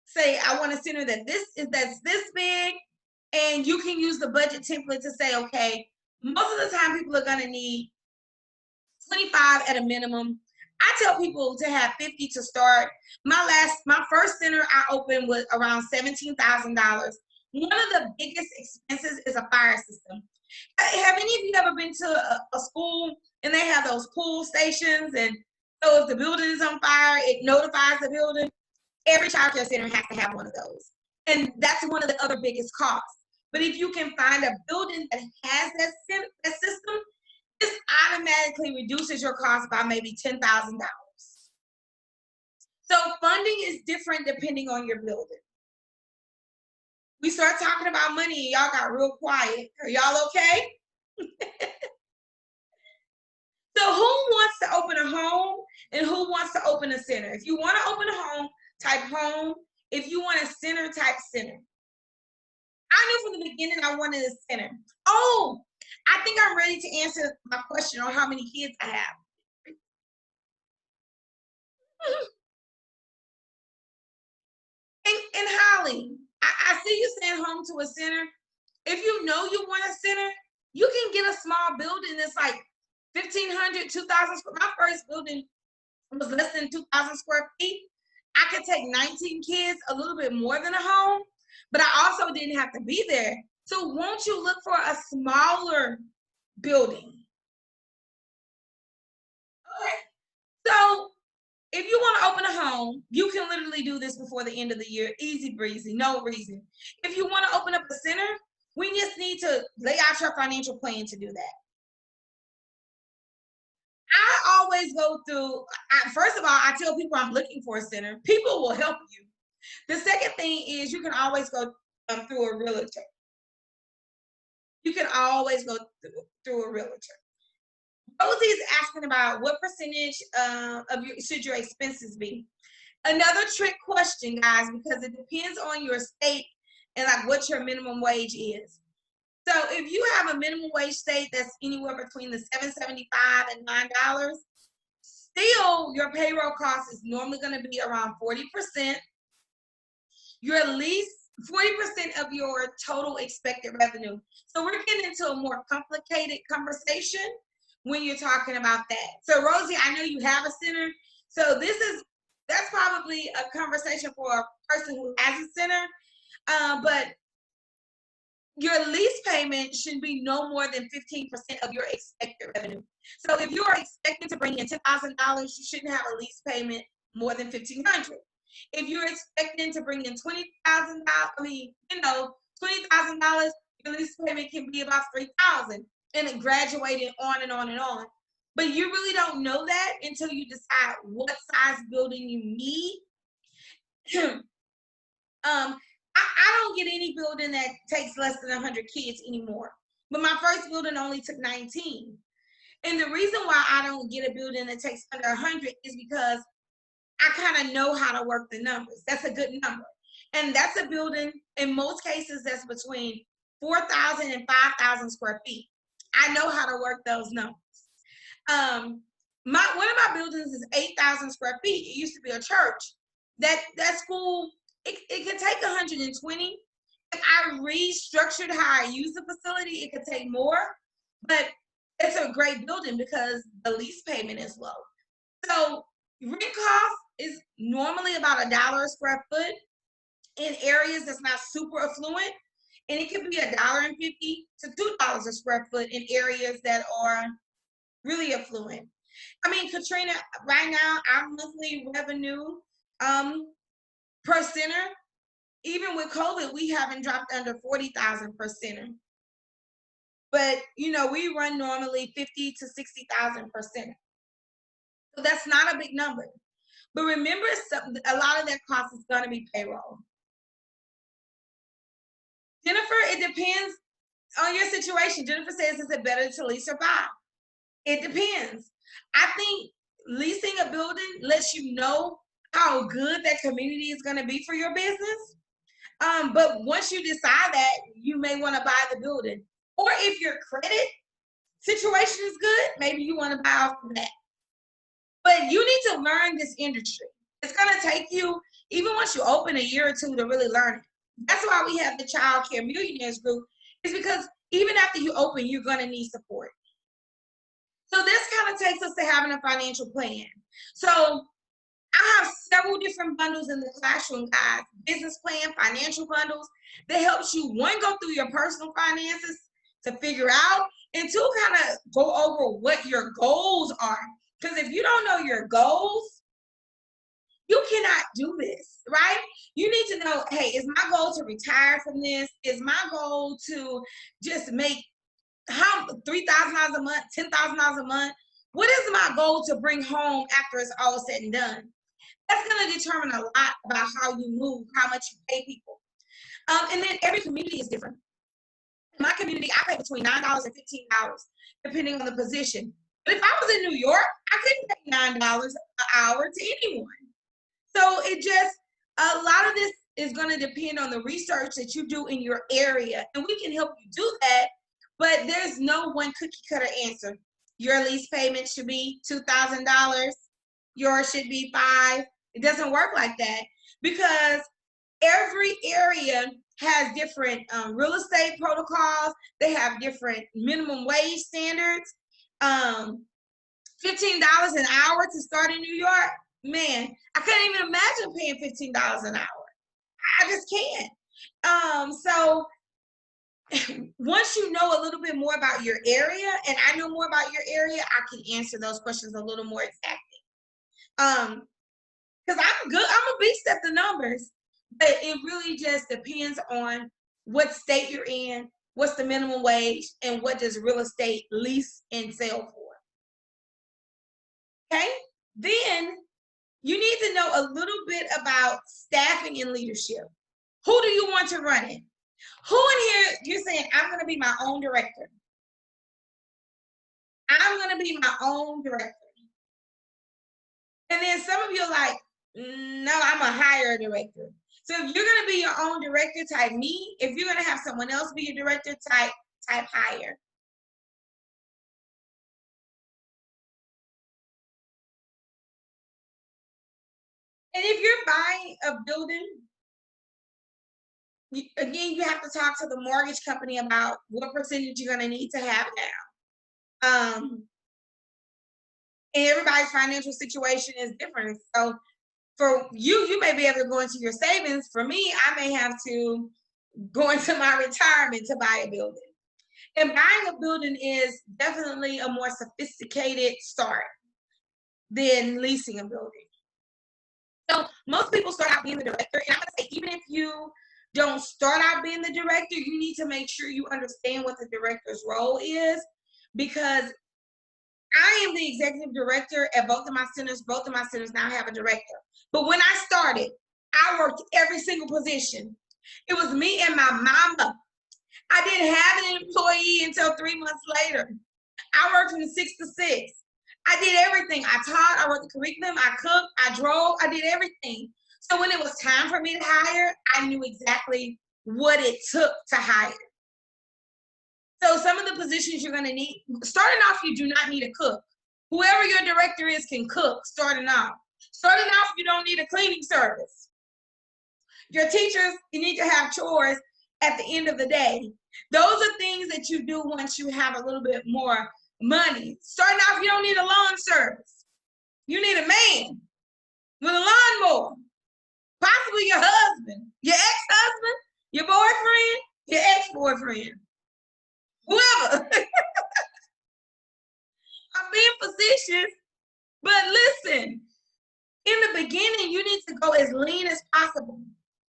say, I want a center that's this big, and you can use the budget template to say, okay, most of the time people are gonna need 25 at a minimum. I tell people to have 50 to start. My first center I opened was around $17,000. One of the biggest expenses is a fire system. Have any of you ever been to a school and they have those pool stations, and so if the building is on fire, it notifies the building? Every childcare center has to have one of those. And that's one of the other biggest costs. But if you can find a building that has that system, this automatically reduces your cost by maybe $10,000. So funding is different depending on your building. We start talking about money and y'all got real quiet. Are y'all okay? So who wants to open a home and who wants to open a center? If you want to open a home, type home. If you want a center, type center. I knew from the beginning I wanted a center. Oh, I think I'm ready to answer my question on how many kids I have. And Holly, I see you saying home to a center. If you know you want a center, you can get a small building that's like 1,500, 2,000 square. My first building was less than 2,000 square feet. I could take 19 kids, a little bit more than a home, but I also didn't have to be there. So won't you look for a smaller building? Okay. So if you want to open a home, you can literally do this before the end of the year. Easy breezy, no reason. If you want to open up a center, we just need to lay out your financial plan to do that. I always go through, first of all, I tell people I'm looking for a center. People will help you. The second thing is you can always go through a realtor. You can always go through a realtor. Rosie is asking about what percentage should your expenses be. Another trick question, guys, because it depends on your state and like what your minimum wage is. So if you have a minimum wage state that's anywhere between the $7.75 and $9, still your payroll cost is normally going to be around 40%. Your least 40% of your total expected revenue. So we're getting into a more complicated conversation when you're talking about that. So Rosie, I know you have a center. So that's probably a conversation for a person who has a center. But your lease payment should be no more than 15% of your expected revenue. So if you are expecting to bring in $10,000, you shouldn't have a lease payment more than $1,500. If you're expecting to bring in $20,000, $20,000, your lease payment can be about $3,000, and it graduated on and on and on. But you really don't know that until you decide what size building you need. I don't get any building that takes less than 100 kids anymore. But my first building only took 19. And the reason why I don't get a building that takes under 100 is because I kind of know how to work the numbers. That's a good number. And that's a building, in most cases, that's between 4,000 and 5,000 square feet. I know how to work those numbers. One of my buildings is 8,000 square feet. It used to be a church. That school, it could take 120. If I restructured how I use the facility, it could take more. But it's a great building because the lease payment is low. So rent costs, is normally about $1 a square foot in areas that's not super affluent, and it could be $1.50 to $2 a square foot in areas that are really affluent. I mean, Katrina, right now our monthly revenue per center, even with COVID, we haven't dropped under 40,000 per center. But you know, we run normally 50 to 60,000 per center. So that's not a big number. But remember, a lot of that cost is going to be payroll. Jennifer, it depends on your situation. Jennifer says, is it better to lease or buy? It depends. I think leasing a building lets you know how good that community is going to be for your business. But once you decide that, you may want to buy the building. Or if your credit situation is good, maybe you want to buy off of that. But you need to learn this industry. It's going to take you, even once you open, a year or two to really learn it. That's why we have the Childcare Millionaires group, is because even after you open, you're going to need support. So this kind of takes us to having a financial plan. So I have several different bundles in the classroom, guys. Business plan, financial bundles that helps you, one, go through your personal finances to figure out, and two, kind of go over what your goals are. Because if you don't know your goals, you cannot do this, right? You need to know, hey, is my goal to retire from this? Is my goal to just make $3,000 a month, $10,000 a month? What is my goal to bring home after it's all said and done? That's going to determine a lot about how you move, how much you pay people. And then every community is different. In my community, I pay between $9 and $15, depending on the position. But if I was in New York, I couldn't pay $9 an hour to anyone. So it just, a lot of this is going to depend on the research that you do in your area. And we can help you do that, but there's no one cookie cutter answer. Your lease payment should be $2,000. Yours should be $5,000. It doesn't work like that, because every area has different real estate protocols. They have different minimum wage standards. $15 an hour to start in New York, man, I couldn't even imagine paying $15 an hour. I just can't. So once you know a little bit more about your area, and I know more about your area, I can answer those questions a little more exactly. Because I'm a beast at the numbers, but it really just depends on what state you're in, what's the minimum wage, and what does real estate lease and sell for. Okay? Then you need to know a little bit about staffing and leadership. Who do you want to run it? Who in here, you're saying, I'm going to be my own director? I'm going to be my own director. And then some of you are like, no, I'm a hire director. So if you're going to be your own director, type me. If you're going to have someone else be your director, type hire. And if you're buying a building, again, you have to talk to the mortgage company about what percentage you're going to need to have down. And everybody's financial situation is different. So for you, you may be able to go into your savings. For me, I may have to go into my retirement to buy a building. And buying a building is definitely a more sophisticated start than leasing a building. So most people start out being the director. And I'm going to say, even if you don't start out being the director, you need to make sure you understand what the director's role is, because I am the executive director at both of my centers. Both of my centers now have a director. But when I started, I worked every single position. It was me and my mama. I didn't have an employee until 3 months later. I worked from 6 to 6. I did everything. I taught, I wrote the curriculum, I cooked, I drove, I did everything. So when it was time for me to hire, I knew exactly what it took to hire. So some of the positions you're going to need, starting off, you do not need a cook. Whoever your director is can cook starting off. Starting off, you don't need a cleaning service. Your teachers, you need to have chores at the end of the day. Those are things that you do once you have a little bit more money. Starting off, you don't need a lawn service. You need a man. with a lawnmower. Possibly your husband, your ex-husband, your boyfriend, your ex-boyfriend, whoever. I'm being facetious, but listen, in the beginning, you need to go as lean as possible.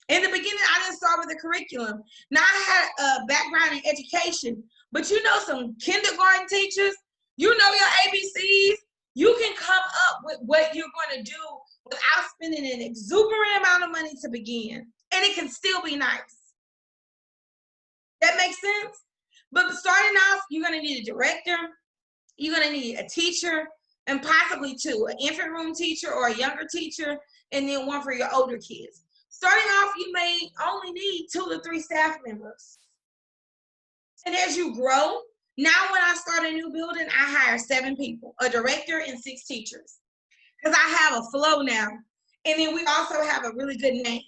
In the beginning, I didn't start with the curriculum. Now I had a background in education, but you know some kindergarten teachers, you know your ABCs, you can come up with what you're going to do without spending an exuberant amount of money to begin. And it can still be nice. That makes sense? But starting off, you're going to need a director, you're going to need a teacher, and possibly two, an infant room teacher or a younger teacher, and then one for your older kids. Starting off, you may only need 2 to 3 staff members. And as you grow, now when I start a new building, I hire 7 people, a director and 6 teachers. Because I have a flow now. And then we also have a really good name.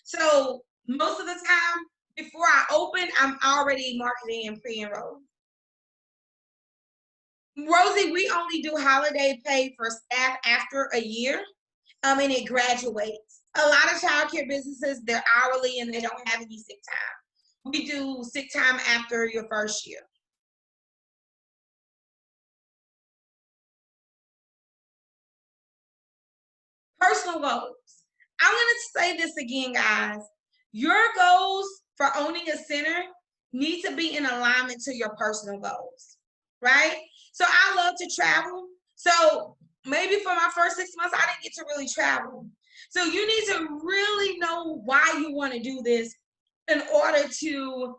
So most of the time, before I open, I'm already marketing and pre-enrolled. Rosie, we only do holiday pay for staff after a year, and it graduates. A lot of childcare businesses, they're hourly and they don't have any sick time. We do sick time after your first year. Personal goals. I'm going to say this again, guys. Your goals for owning a center need to be in alignment to your personal goals, right? So I love to travel. So maybe for my first 6 months, I didn't get to really travel. So you need to really know why you want to do this in order to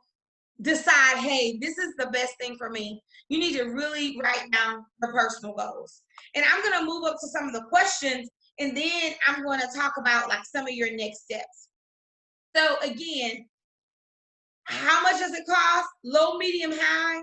decide, hey, this is the best thing for me. You need to really write down the personal goals. And I'm going to move up to some of the questions, and then I'm going to talk about like some of your next steps. So again, how much does it cost? Low, medium, high.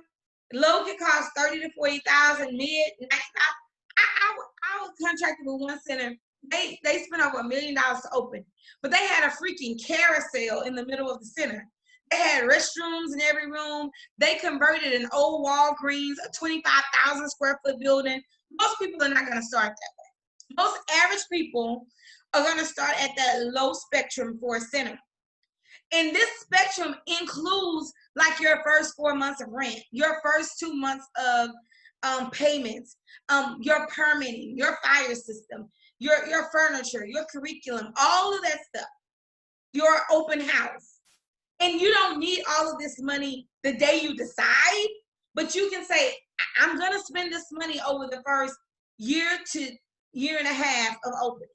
Low can cost 30 to 40,000. Mid, I was contracted with one center. They spent over $1 million to open, but they had a freaking carousel in the middle of the center. They had restrooms in every room. They converted an old Walgreens, a 25,000 square foot building. Most people are not going to start that way. Most average people are going to start at that low spectrum for a center. And this spectrum includes like your first 4 months of rent, your first 2 months of payments, your permitting, your fire system, your furniture, your curriculum, all of that stuff, your open house. And you don't need all of this money the day you decide, but you can say, I'm going to spend this money over the first year to year and a half of opening.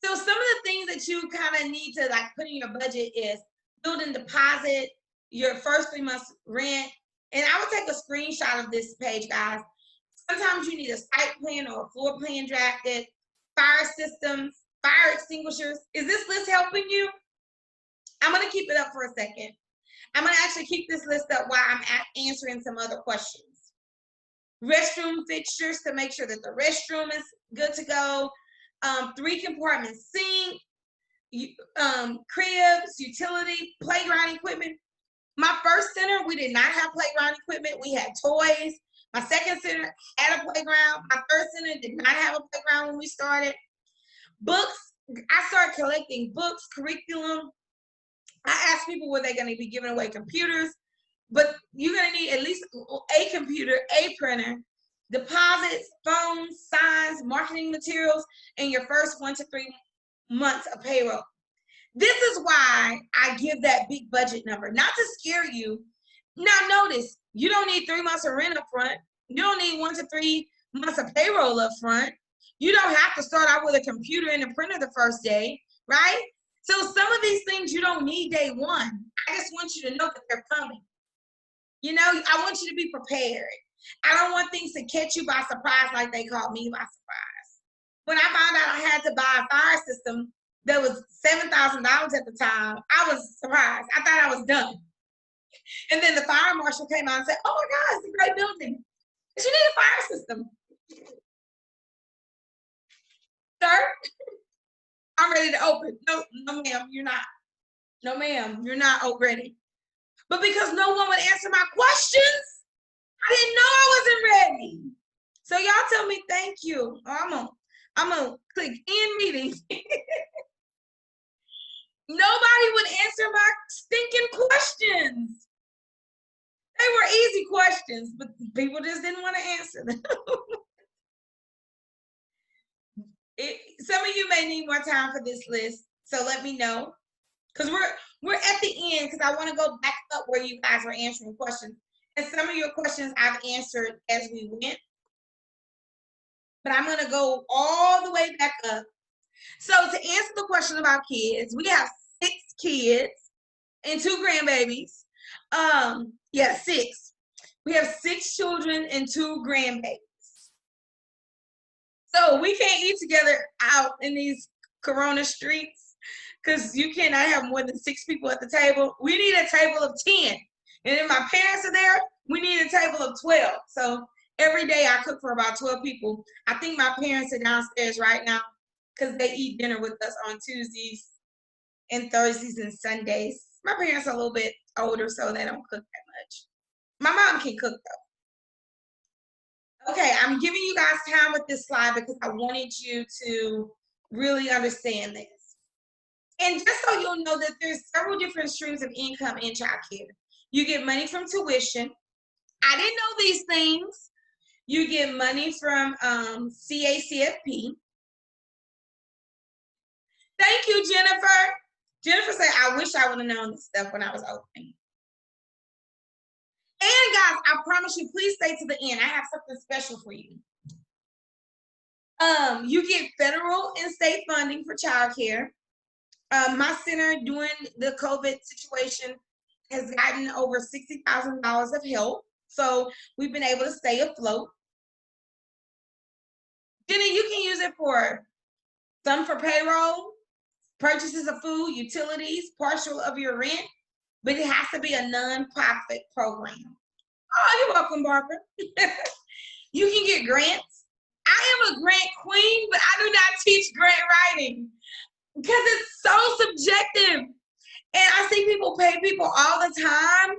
So some of the things that you kind of need to like put in your budget is building deposit, your first 3 months rent. And I would take a screenshot of this page, guys. Sometimes you need a site plan or a floor plan drafted, fire systems, fire extinguishers. Is this list helping you? I'm going to keep it up for a second. I'm going to actually keep this list up while I'm answering some other questions. Restroom fixtures to make sure that the restroom is good to go. 3 compartment sink, cribs, utility, playground equipment. My first center, we did not have playground equipment. We had toys. My second center had a playground. My third center did not have a playground when we started. Books, I started collecting books, curriculum. I asked people were they going to be giving away computers, but you're going to need at least a computer, a printer, deposits, phones, signs, marketing materials, and your first 1 to 3 months of payroll. This is why I give that big budget number, not to scare you. Now notice, you don't need 3 months of rent up front. You don't need 1 to 3 months of payroll up front. You don't have to start out with a computer and a printer the first day, right? So some of these things you don't need day one. I just want you to know that they're coming. You know, I want you to be prepared. I don't want things to catch you by surprise like they caught me by surprise. When I found out I had to buy a fire system that was $7,000 at the time, I was surprised. I thought I was done. And then the fire marshal came out and said, oh my God, it's a great building, but you need a fire system. Sir, I'm ready to open. No, ma'am, you're not. No, ma'am, you're not ready. But because no one would answer my questions, I didn't know I wasn't ready. So y'all tell me thank you. Oh, I'm going to click end meeting. Nobody would answer my stinking questions. They were easy questions, but people just didn't want to answer them. Some of you may need more time for this list, so let me know. Because we're at the end, because I want to go back up where you guys were answering questions. And some of your questions I've answered as we went. But I'm going to go all the way back up. So to answer the question about kids, we have 6 kids and 2 grandbabies. Yeah, 6. We have 6 children and 2 grandbabies. So we can't eat together out in these Corona streets because you cannot have more than 6 people at the table. We need a table of 10. And if my parents are there, we need a table of 12. So every day I cook for about 12 people. I think my parents are downstairs right now because they eat dinner with us on Tuesdays and Thursdays and Sundays. My parents are a little bit older, so they don't cook that much. My mom can cook though. Okay, I'm giving you guys time with this slide because I wanted you to really understand this. And just so you'll know that there's several different streams of income in childcare. You get money from tuition. I didn't know these things. You get money from CACFP. Thank you, Jennifer. Jennifer said, I wish I would have known this stuff when I was opening. And guys, I promise you, please stay to the end. I have something special for you. You get federal and state funding for childcare. My center during the COVID situation has gotten over $60,000 of help. So we've been able to stay afloat. Jenny, you can use it for some for payroll, purchases of food, utilities, partial of your rent, but it has to be a nonprofit program. Oh, you're welcome, Barbara. You can get grants. I am a grant queen, but I do not teach grant writing because it's so subjective. And I see people pay people all the time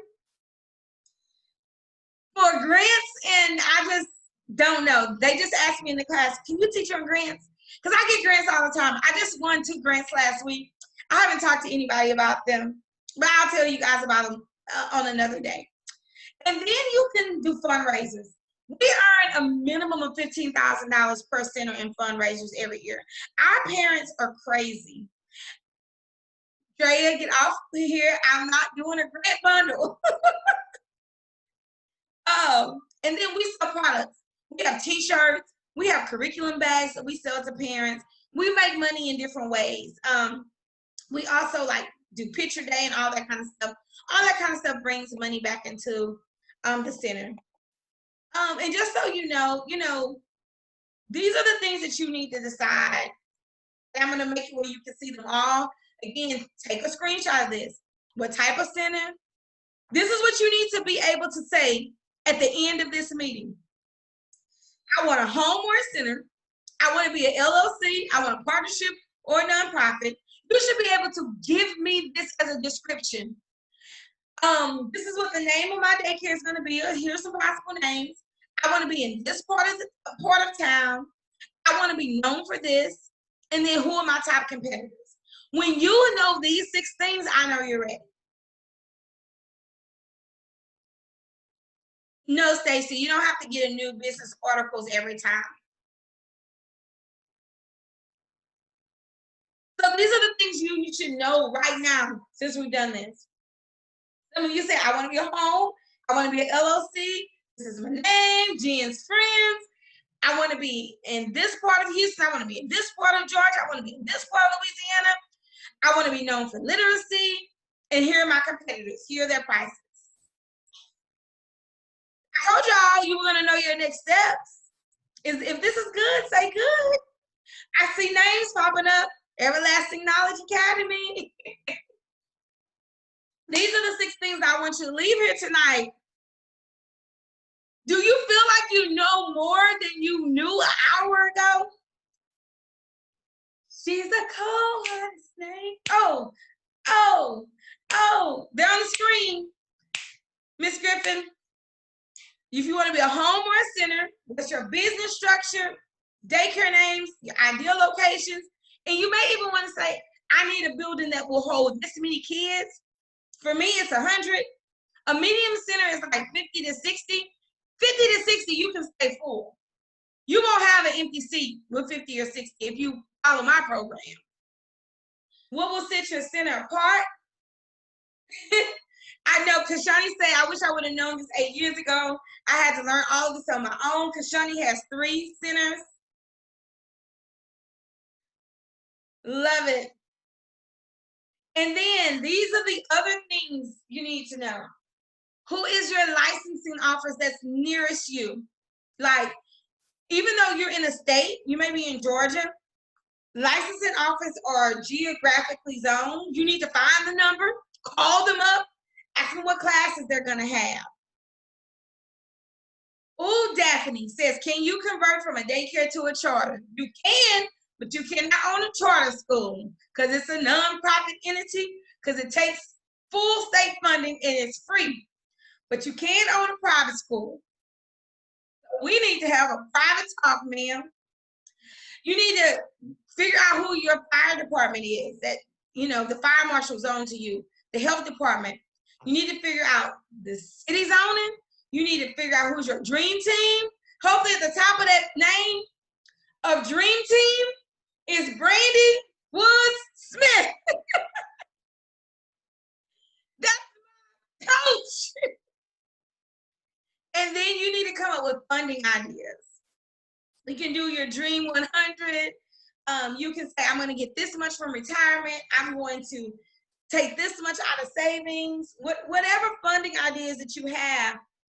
for grants, and I just don't know. They just asked me in the class, can you teach on grants? Because I get grants all the time. I just won 2 grants last week. I haven't talked to anybody about them, but I'll tell you guys about them on another day. And then you can do fundraisers. We earn a minimum of $15,000 per center in fundraisers every year. Our parents are crazy. Drea, get off here. I'm not doing a grant bundle. And then we sell products. We have t-shirts. We have curriculum bags that we sell to parents. We make money in different ways. We also like do picture day and all that kind of stuff. All that kind of stuff brings money back into the center. And just so you know, these are the things that you need to decide. I'm going to make it where you can see them all. Again, take a screenshot of this. What type of center? This is what you need to be able to say at the end of this meeting. I want a home or a center. I want to be an LLC. I want a partnership or a nonprofit. You should be able to give me this as a description. This is what the name of my daycare is going to be. Here's some possible names. I want to be in this part of town. I want to be known for this. And then who are my top competitors? When you know these 6 things, I know you're ready. No, Stacy, you don't have to get a new business articles every time. So these are the things you should know right now since we've done this. Some of you say, I want to be a home. I want to be an LLC. This is my name, Jen's friends. I want to be in this part of Houston. I want to be in this part of Georgia. I want to be in this part of Louisiana. I want to be known for literacy. And here are my competitors. Here are their prices. I told y'all you were going to know your next steps. If this is good, say good. I see names popping up. Everlasting Knowledge Academy. These are the 6 things I want you to leave here tonight. Do you feel like you know more than you knew an hour ago? She's a cold-hearted snake. Oh, they're on the screen. Miss Griffin, if you want to be a home or a center, what's your business structure? daycare names, your ideal locations, and you may even want to say, I need a building that will hold this many kids. For me, it's 100. A medium center is like 50 to 60. 50 to 60, you can stay full. You won't have an empty seat with 50 or 60 if you follow my program. What will set your center apart? I know Kashani said, I wish I would have known this 8 years ago. I had to learn all of this on my own. Kashani has 3 centers. Love it. And then these are the other things you need to know. Who is your licensing office that's nearest you? Like, even though you're in a state, you may be in Georgia, licensing office are geographically zoned. You need to find the number, call them up, ask them what classes they're gonna have. Oh, Daphne says, can you convert from a daycare to a charter? You can, but you cannot own a charter school because it's a nonprofit entity, because it takes full state funding and it's free. But you can own a private school. We need to have a private talk, ma'am. You need to figure out who your fire department is, that, you know, the fire marshal's on to you, the health department. You need to figure out the city zoning. You need to figure out who's your dream team. Hopefully at the top of that name of dream team is Brandie Woods Smith. That's my coach. And then you need to come up with funding ideas. You can do your Dream 100. You can say, I'm going to get this much from retirement. I'm going to take this much out of savings. Whatever funding ideas that you have,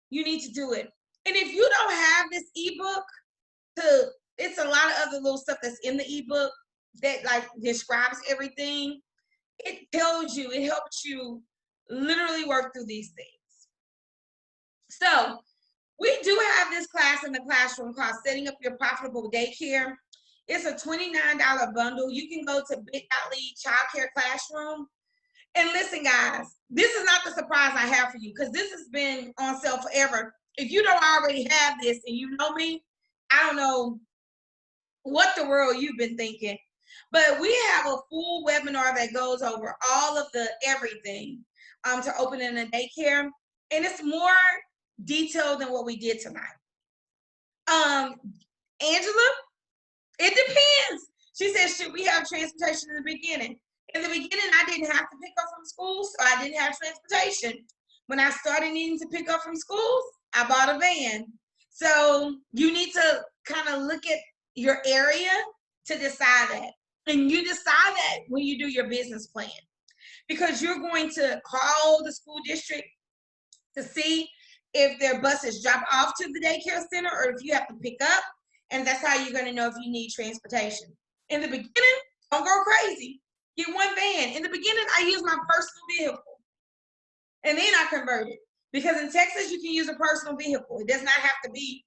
you need to do it. And if you don't have this ebook, it's a lot of other little stuff that's in the ebook that like describes everything. It tells you, it helps you literally work through these things. So we do have this class in the classroom called Setting Up Your Profitable Daycare. It's a $29 bundle. You can go to bit.ly Childcare Classroom. And listen, guys, this is not the surprise I have for you, because this has been on sale forever. If you don't already have this and you know me, I don't know what the world you've been thinking. But we have a full webinar that goes over all of the everything to opening a daycare. And it's more detailed than what we did tonight. Angela, it depends. She said, should we have transportation in the beginning? In the beginning, I didn't have to pick up from school, so I didn't have transportation. When I started needing to pick up from schools, I bought a van. So you need to kind of look at your area to decide that. And you decide that when you do your business plan, because you're going to call the school district to see if their buses drop off to the daycare center or if you have to pick up. And that's how you're going to know if you need transportation. In the beginning, don't go crazy. Get one van. In the beginning, I used my personal vehicle. And then I converted. Because in Texas, you can use a personal vehicle. It does not have to be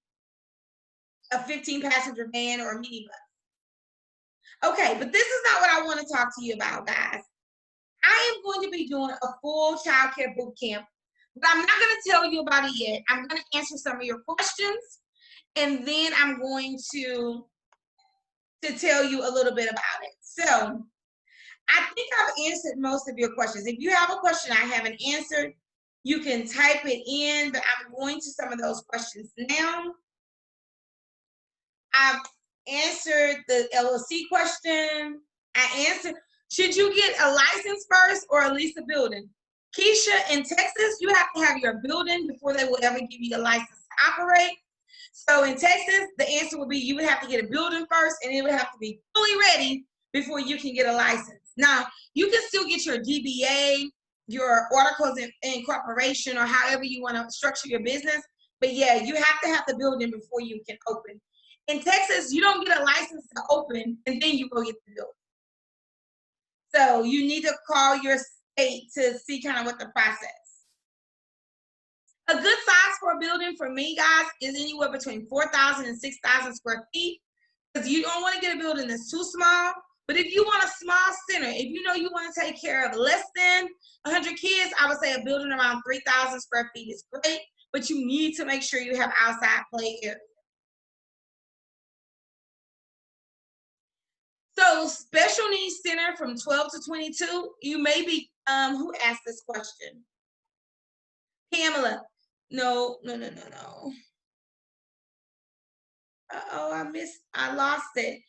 a 15-passenger van or a minibus. Okay, but this is not what I want to talk to you about, guys. I am going to be doing a full childcare boot camp, but I'm not going to tell you about it yet. I'm going to answer some of your questions, and then I'm going to tell you a little bit about it. So I think I've answered most of your questions. If you have a question I haven't answered, you can type it in, but I'm going to some of those questions now. I've answered the LLC question. I answered, should you get a license first or lease a building? Keisha, in Texas, you have to have your building before they will ever give you a license to operate. So in Texas, the answer would be you would have to get a building first, and it would have to be fully ready before you can get a license. Now, you can still get your DBA, your articles of incorporation, or however you want to structure your business. But yeah, you have to have the building before you can open. In Texas, you don't get a license to open, and then you go get the building. So you need to call your state to see kind of what the process. A good size for a building for me, guys, is anywhere between 4,000 and 6,000 square feet. Because you don't want to get a building that's too small. But if you want a small center, if you know you want to take care of less than 100 kids, I would say a building around 3,000 square feet is great. But you need to make sure you have outside play area. So special needs center from 12 to 22, you may be, who asked this question? Pamela. No. I lost it.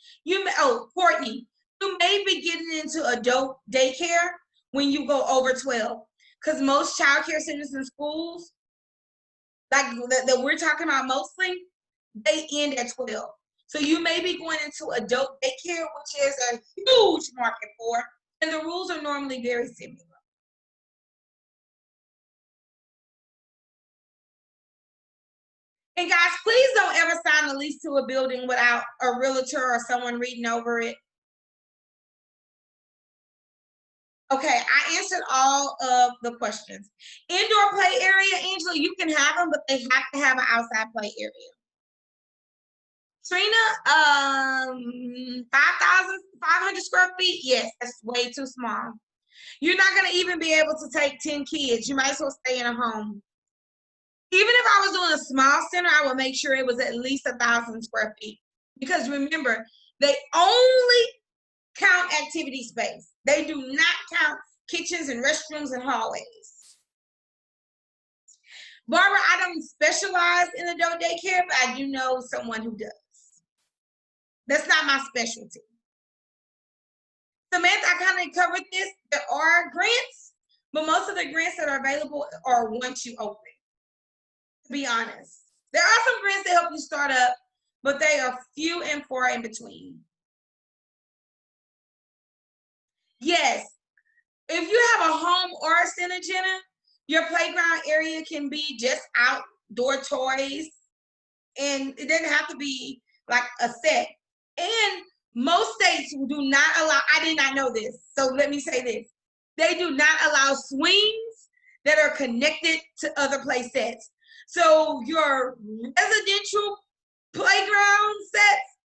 Courtney, you may be getting into adult daycare when you go over 12. Because most child care centers and schools, like that we're talking about mostly, they end at 12. So you may be going into adult daycare, which is a huge market for, and the rules are normally very similar. And guys, please don't ever sign a lease to a building without a realtor or someone reading over it. Okay, I answered all of the questions. Indoor play area, Angela, you can have them, but they have to have an outside play area. Trina, 5,500 square feet, yes, that's way too small. You're not gonna even be able to take 10 kids. You might as well stay in a home. Even if I was doing a small center, I would make sure it was at least 1,000 square feet. Because remember, they only count activity space. They do not count kitchens and restrooms and hallways. Barbara, I don't specialize in adult daycare, but I do know someone who does. That's not my specialty. Samantha, I kind of covered this. There are grants, but most of the grants that are available are once you open. To be honest, there are some grants that help you start up, but they are few and far in between. Yes, if you have a home or a center, Jenna, your playground area can be just outdoor toys, and it doesn't have to be like a set. And most states do not allow, I did not know this, so let me say this. They do not allow swings that are connected to other play sets. So your residential playground sets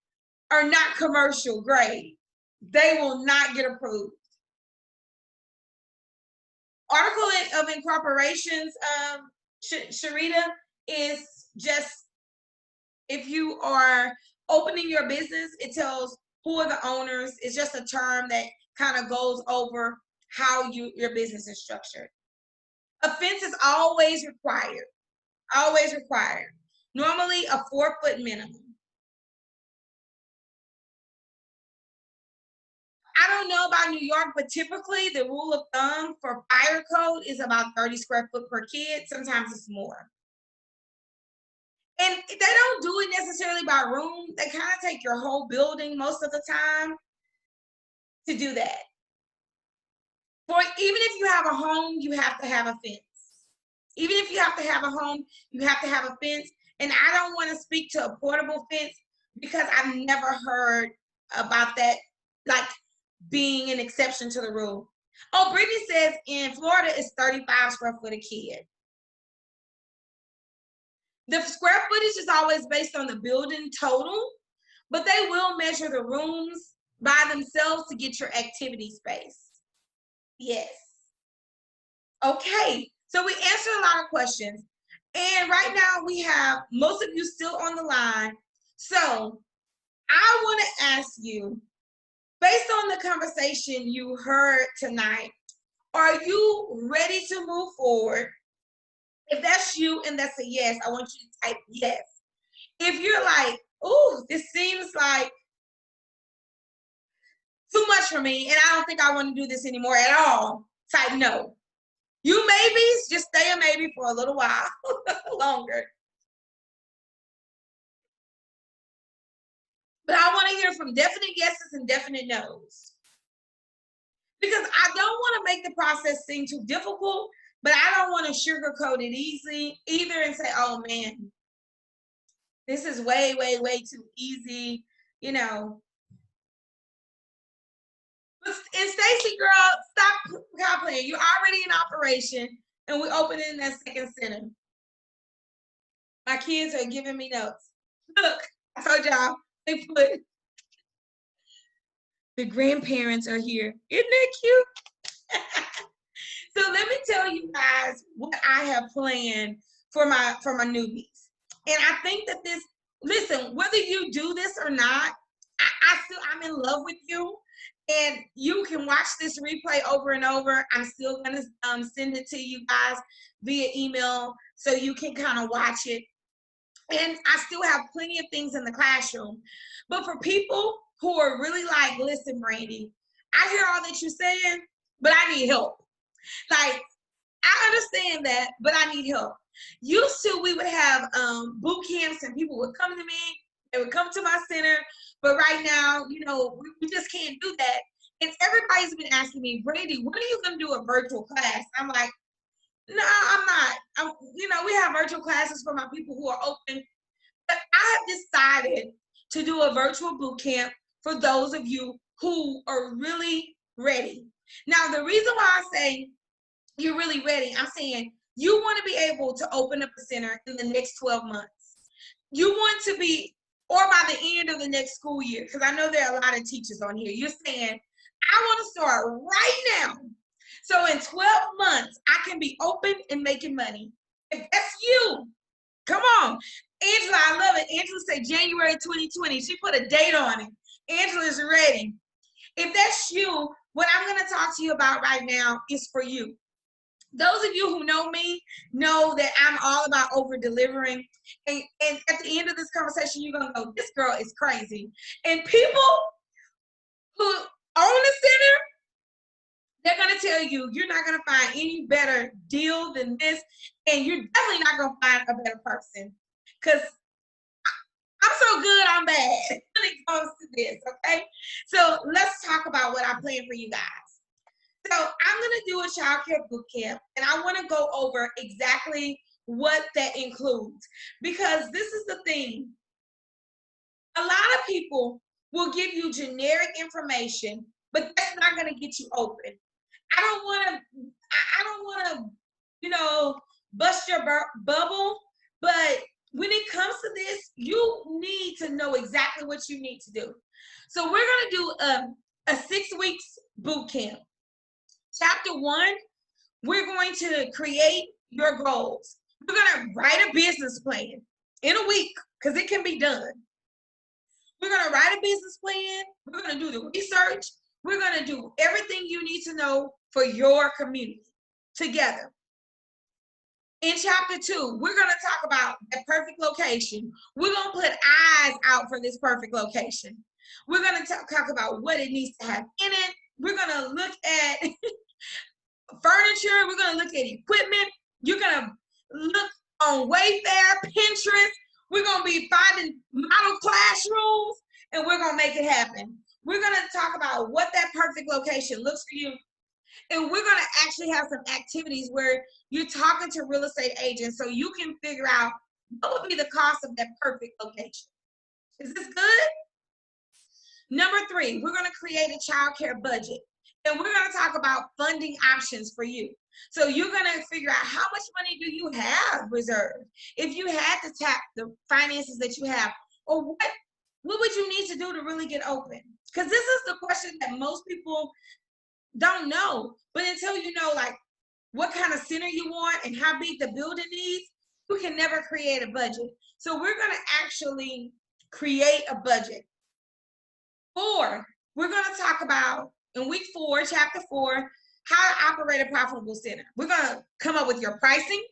are not commercial grade. They will not get approved. Article of incorporations, Sharita, is just if you are opening your business, it tells who are the owners. It's just a term that kind of goes over how your business is structured. A fence is always required. Always required. Normally a 4-foot minimum. I don't know about New York, but typically the rule of thumb for fire code is about 30 square foot per kid. Sometimes it's more. And they don't do it necessarily by room. They kind of take your whole building most of the time to do that. For even if you have a home, you have to have a fence. Even if you have to have a home, you have to have a fence. And I don't want to speak to a portable fence because I've never heard about that, like being an exception to the rule. Oh, Brittany says in Florida it's 35 square foot a kid. The square footage is always based on the building total, but they will measure the rooms by themselves to get your activity space. Yes. Okay, so we answered a lot of questions. And right now we have most of you still on the line. So I want to ask you, based on the conversation you heard tonight, are you ready to move forward? If that's you and that's a yes, I want you to type yes. If you're like, oh, this seems like too much for me and I don't think I want to do this anymore at all, type no. You maybes, just stay a maybe for a little while longer. But I want to hear from definite yeses and definite no's. Because I don't want to make the process seem too difficult, but I don't want to sugarcoat it easy either and say, oh man, this is way, way, way too easy, you know. And Stacy, girl, stop playing. You're already in operation and we're opening that second center. My kids are giving me notes. Look, I told y'all, they put the grandparents are here. Isn't that cute? So let me tell you guys what I have planned for my newbies. And I think that this, listen, whether you do this or not, I'm in love with you. And you can watch this replay over and over. I'm still going to send it to you guys via email so you can kind of watch it. And I still have plenty of things in the classroom. But for people who are really like, listen, Brandie, I hear all that you're saying, but I need help. Like, I understand that, but I need help. Used to, we would have boot camps and people would come to me. They would come to my center. But right now, you know, we just can't do that. And everybody's been asking me, Brandie, when are you going to do a virtual class? I'm like, no, I'm not. You know, we have virtual classes for my people who are open. But I have decided to do a virtual boot camp for those of you who are really ready. Now, the reason why I say you're really ready, I'm saying you want to be able to open up a center in the next 12 months. You want to be, or by the end of the next school year, because I know there are a lot of teachers on here. You're saying, I want to start right now. So in 12 months, I can be open and making money. If that's you, come on. Angela, I love it. Angela said January 2020. She put a date on it. Angela's ready. If that's you, what I'm going to talk to you about right now is for you. Those of you who know me know that I'm all about over-delivering. And at the end of this conversation, you're going to go, this girl is crazy. And people who own the center, they're going to tell you, you're not going to find any better deal than this. And you're definitely not going to find a better person. Because I'm so good, I'm bad when it comes to this, okay? So let's talk about what I plan for you guys. So I'm going to do a childcare boot camp, and I want to go over exactly what that includes. Because this is the thing. A lot of people will give you generic information, but that's not going to get you open. I don't want to, you know, bust your bubble, but when it comes to this, you need to know exactly what you need to do. So we're going to do a 6 weeks boot camp. Chapter 1, we're going to create your goals. We're going to write a business plan in a week because it can be done. We're going to write a business plan. We're going to do the research. We're going to do everything you need to know for your community together. In chapter 2, we're going to talk about the perfect location. We're going to put eyes out for this perfect location. We're going to talk about what it needs to have in it. We're going to look at furniture. We're going to look at equipment. You're going to look on Wayfair, Pinterest. We're going to be finding model classrooms, and we're going to make it happen. We're going to talk about what that perfect location looks for you. And we're going to actually have some activities where you're talking to real estate agents so you can figure out what would be the cost of that perfect location. Is this good? Number 3, we're going to create a childcare budget. And we're going to talk about funding options for you. So you're going to figure out how much money do you have reserved? If you had to tap the finances that you have, or what would you need to do to really get open? Because this is the question that most people don't know. But until you know, like, what kind of center you want and how big the building needs, you can never create a budget. So we're going to actually create a budget. 4, we're going to talk about, in week 4, chapter 4, how to operate a profitable center. We're going to come up with your pricing.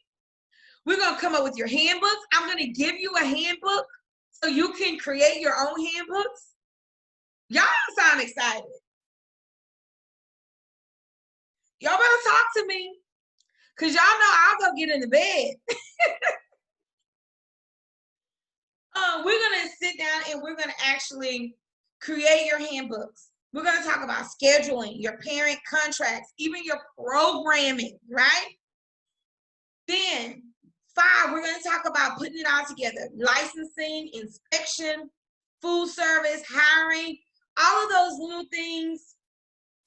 We're going to come up with your handbooks. I'm going to give you a handbook so you can create your own handbooks. Y'all sound excited. Y'all better talk to me, because y'all know I'll go get in the bed. We're going to sit down and we're going to actually create your handbooks. We're going to talk about scheduling, your parent contracts, even your programming, right? Then 5, we're going to talk about putting it all together. Licensing, inspection, food service, hiring, all of those little things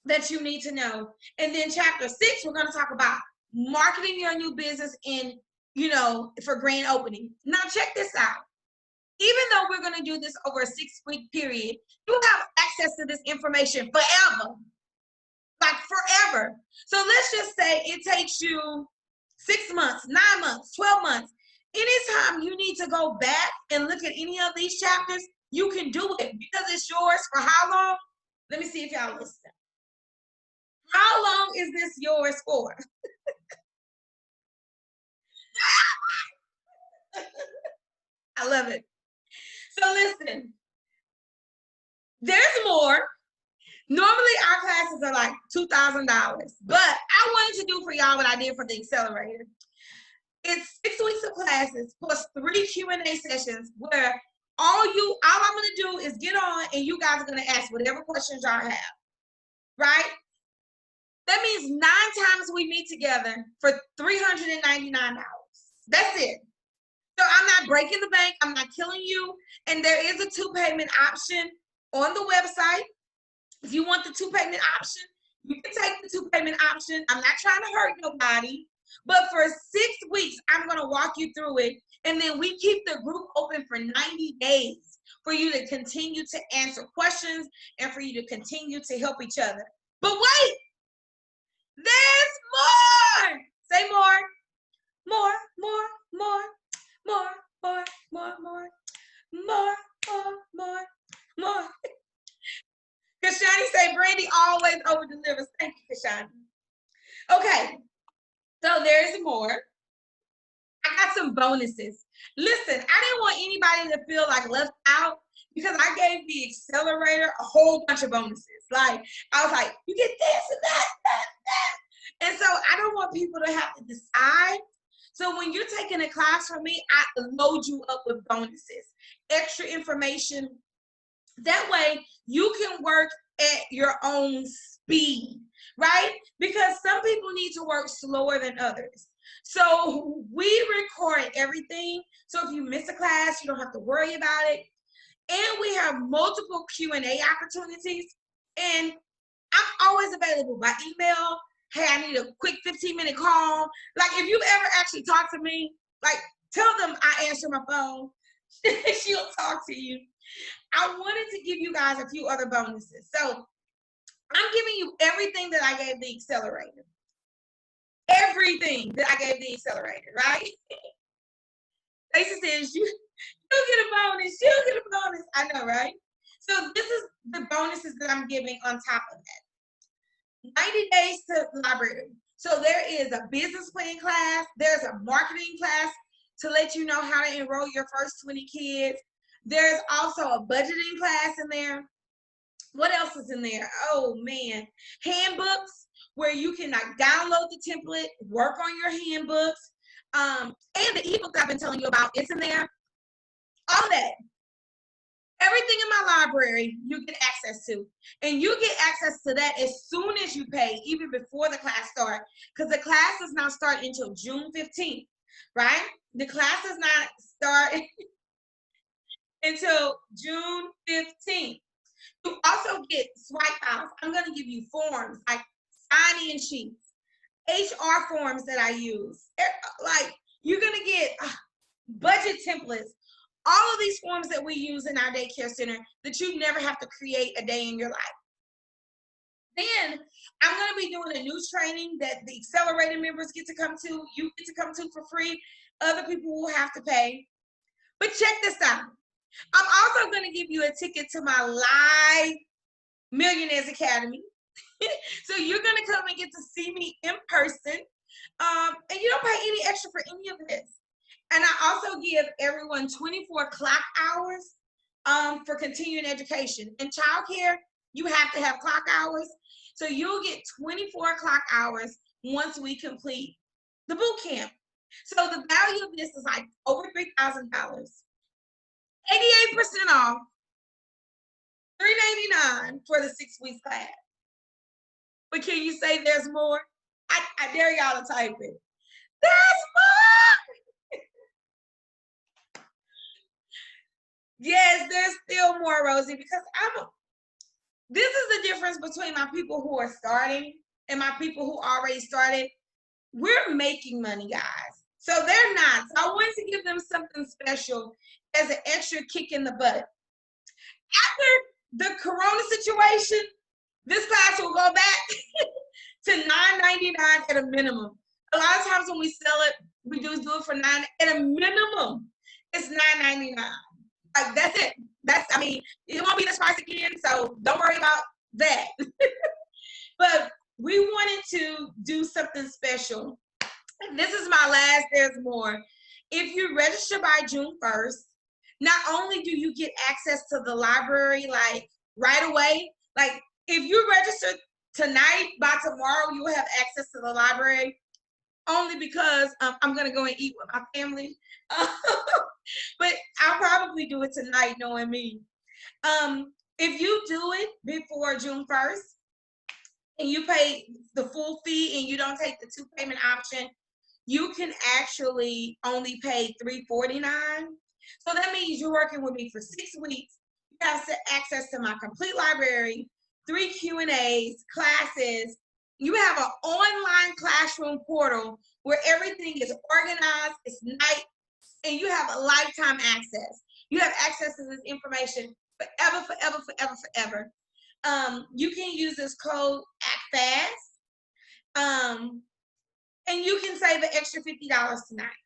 that you need to know. And then chapter 6, we're going to talk about marketing your new business in, you know, for grand opening. Now check this out. Even though we're going to do this over a 6-week period, you have access to this information forever. Like forever. So let's just say it takes you 6 months, 9 months, 12 months. Anytime you need to go back and look at any of these chapters, you can do it because it's yours for how long? Let me see if y'all listen. How long is this yours for? I love it. So listen, there's more. Normally our classes are like $2,000, but I wanted to do for y'all what I did for the accelerator. It's 6 weeks of classes plus 3 Q&A sessions where all I'm gonna do is get on and you guys are gonna ask whatever questions y'all have, right? That means 9 times we meet together for $399. That's it. So I'm not breaking the bank, I'm not killing you. And there is a 2-payment option on the website. If you want the 2-payment option, you can take the 2-payment option. I'm not trying to hurt nobody, but for 6 weeks, I'm gonna walk you through it. And then we keep the group open for 90 days for you to continue to answer questions and for you to continue to help each other. But wait, there's more. Say more, more, more, more, more, more, more, more, more, more, more, more. Kashani say, Brandie always over delivers. Thank you, Kashani. Okay, so there's more. I got some bonuses. Listen, I didn't want anybody to feel like left out because I gave the accelerator a whole bunch of bonuses. Like, I was like, you get this and that, that, that. And so I don't want people to have to decide. So when you're taking a class from me, I load you up with bonuses, extra information. That way you can work at your own speed, right? Because some people need to work slower than others. So we record everything. So if you miss a class, you don't have to worry about it. And we have multiple Q&A opportunities. And I'm always available by email. Hey, I need a quick 15-minute call. Like if you've ever actually talked to me, like tell them I answer my phone. She'll talk to you. I wanted to give you guys a few other bonuses. So I'm giving you everything that I gave the accelerator. Everything that I gave the accelerator, right? Stacey says, you get a bonus, you get a bonus. I know, right? So this is the bonuses that I'm giving on top of that. 90 days to library. So there is a business plan class. There's a marketing class to let you know how to enroll your first 20 kids. There's also a budgeting class in there. What else is in there? Oh man, handbooks where you can like download the template, work on your handbooks, and the ebook I've been telling you about is in there. All that. Everything in my library you get access to. And you get access to that as soon as you pay, even before the class starts, because the class does not start until June 15th, right? The class does not start until June 15th. You also get swipe outs. I'm going to give you forms like sign-in sheets, HR forms that I use. Like you're going to get budget templates, all of these forms that we use in our daycare center that you never have to create a day in your life. Then I'm going to be doing a new training that the accelerator members get to come to. You get to come to for free. Other people will have to pay. But check this out. I'm also going to give you a ticket to my live Millionaires Academy. So you're going to come and get to see me in person. And you don't pay any extra for any of this. And I also give everyone 24 clock hours for continuing education. In childcare, you have to have clock hours. So you'll get 24 clock hours once we complete the boot camp. So the value of this is like over $3,000. 88% off, $399 for the 6 weeks class. But can you say there's more? I dare y'all to type it. There's more! Yes, there's still more, Rosie, because this is the difference between my people who are starting and my people who already started. We're making money, guys. So they're not. So I wanted to give them something special as an extra kick in the butt. After the corona situation, this class will go back to $9.99 at a minimum. A lot of times when we sell it, we do it for $9 at a minimum. It's $9.99. Like that's it. I mean, it won't be this price again, so don't worry about that. But we wanted to do something special. This is my last, there's more. If you register by June 1st, not only do you get access to the library like right away, like if you register tonight, by tomorrow you will have access to the library, only because I'm gonna go and eat with my family. But I'll probably do it tonight, knowing me. If you do it before June 1st and you pay the full fee and you don't take the 2 payment option, you can actually only pay $349. So that means you're working with me for 6 weeks. You have access to my complete library, 3 Q&As, classes. You have an online classroom portal where everything is organized, it's nice, and you have a lifetime access. You have access to this information forever, forever, forever, forever. You can use this code ACTFAST. And you can save an extra $50 tonight.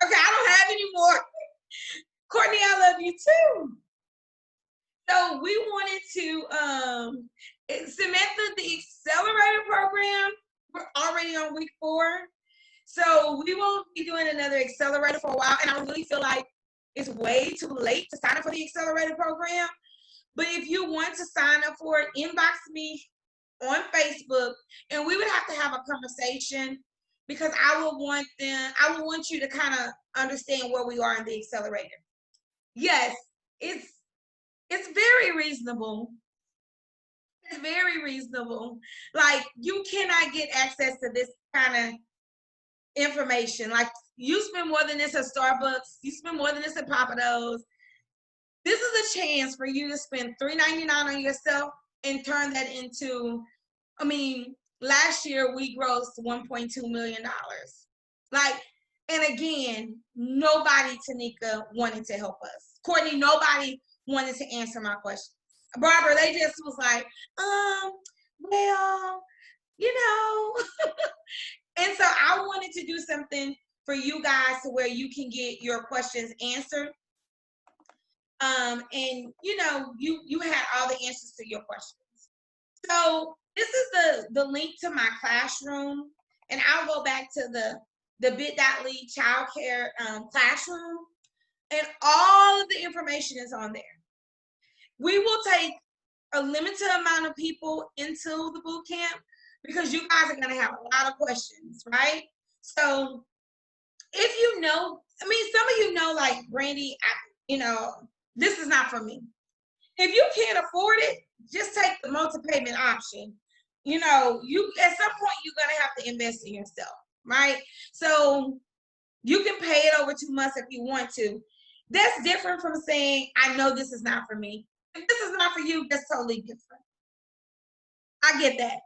Okay, I don't have any more. Courtney, I love you too. So we wanted to, Samantha, the accelerator program, we're already on week 4. So we won't be doing another accelerator for a while. And I really feel like it's way too late to sign up for the accelerator program. But if you want to sign up for it, inbox me on Facebook, and we would have to have a conversation, because I will want you to kind of understand where we are in the accelerator. Yes, it's very reasonable. It's very reasonable. Like, you cannot get access to this kind of information. Like, you spend more than this at Starbucks, you spend more than this at Papados. This is a chance for you to spend $3.99 on yourself and turn that into, I mean, last year we grossed $1.2 million. Like, and again, nobody, Tanika, wanted to help us. Courtney, nobody wanted to answer my questions. Barbara, they just was like, well, you know. And so I wanted to do something for you guys to where you can get your questions answered. And you know, you had all the answers to your questions. So this is the link to my classroom, and I'll go back to the bit.ly childcare classroom, and all of the information is on there. We will take a limited amount of people into the boot camp because you guys are going to have a lot of questions, right? So if you know, I mean, some of you know, like, Brandie, you know, this is not for me. If you can't afford it, just take the multi-payment option. You know, you at some point you're gonna have to invest in yourself, right? So you can pay it over 2 months if you want to. That's different from saying, I know this is not for me. If this is not for you, that's totally different. I get that.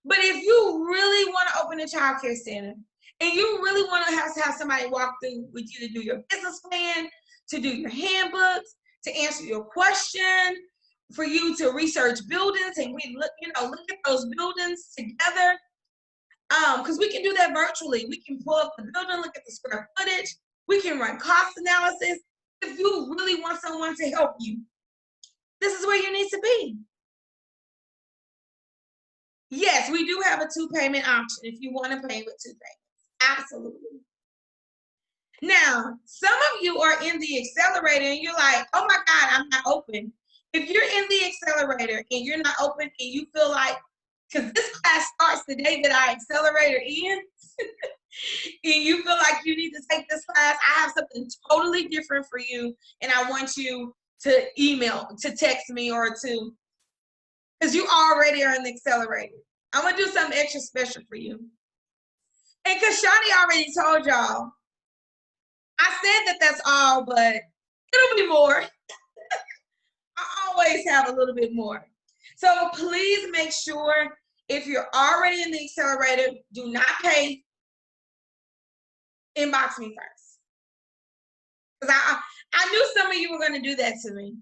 But if you really want to open a child care center and you really want to have somebody walk through with you to do your business plan, to do your handbooks, to answer your question, for you to research buildings, and we look at those buildings together, because we can do that virtually. We can pull up the building, look at the square footage, we can run cost analysis. If you really want someone to help you, this is where you need to be. Yes, we do have a 2 payment option if you want to pay with 2 payments. Absolutely. Now, some of you are in the accelerator and you're like, oh my God, I'm not open. If you're in the accelerator and you're not open and you feel like, because this class starts the day that our accelerator ends, and you feel like you need to take this class, I have something totally different for you, and I want you to email, to text me, or to, because you already are in the accelerator. I'm going to do something extra special for you. And because Shani already told y'all, I said that that's all, but it'll be more. I always have a little bit more. So please make sure, if you're already in the accelerator, do not pay. Inbox me first. Because I knew some of you were going to do that to me.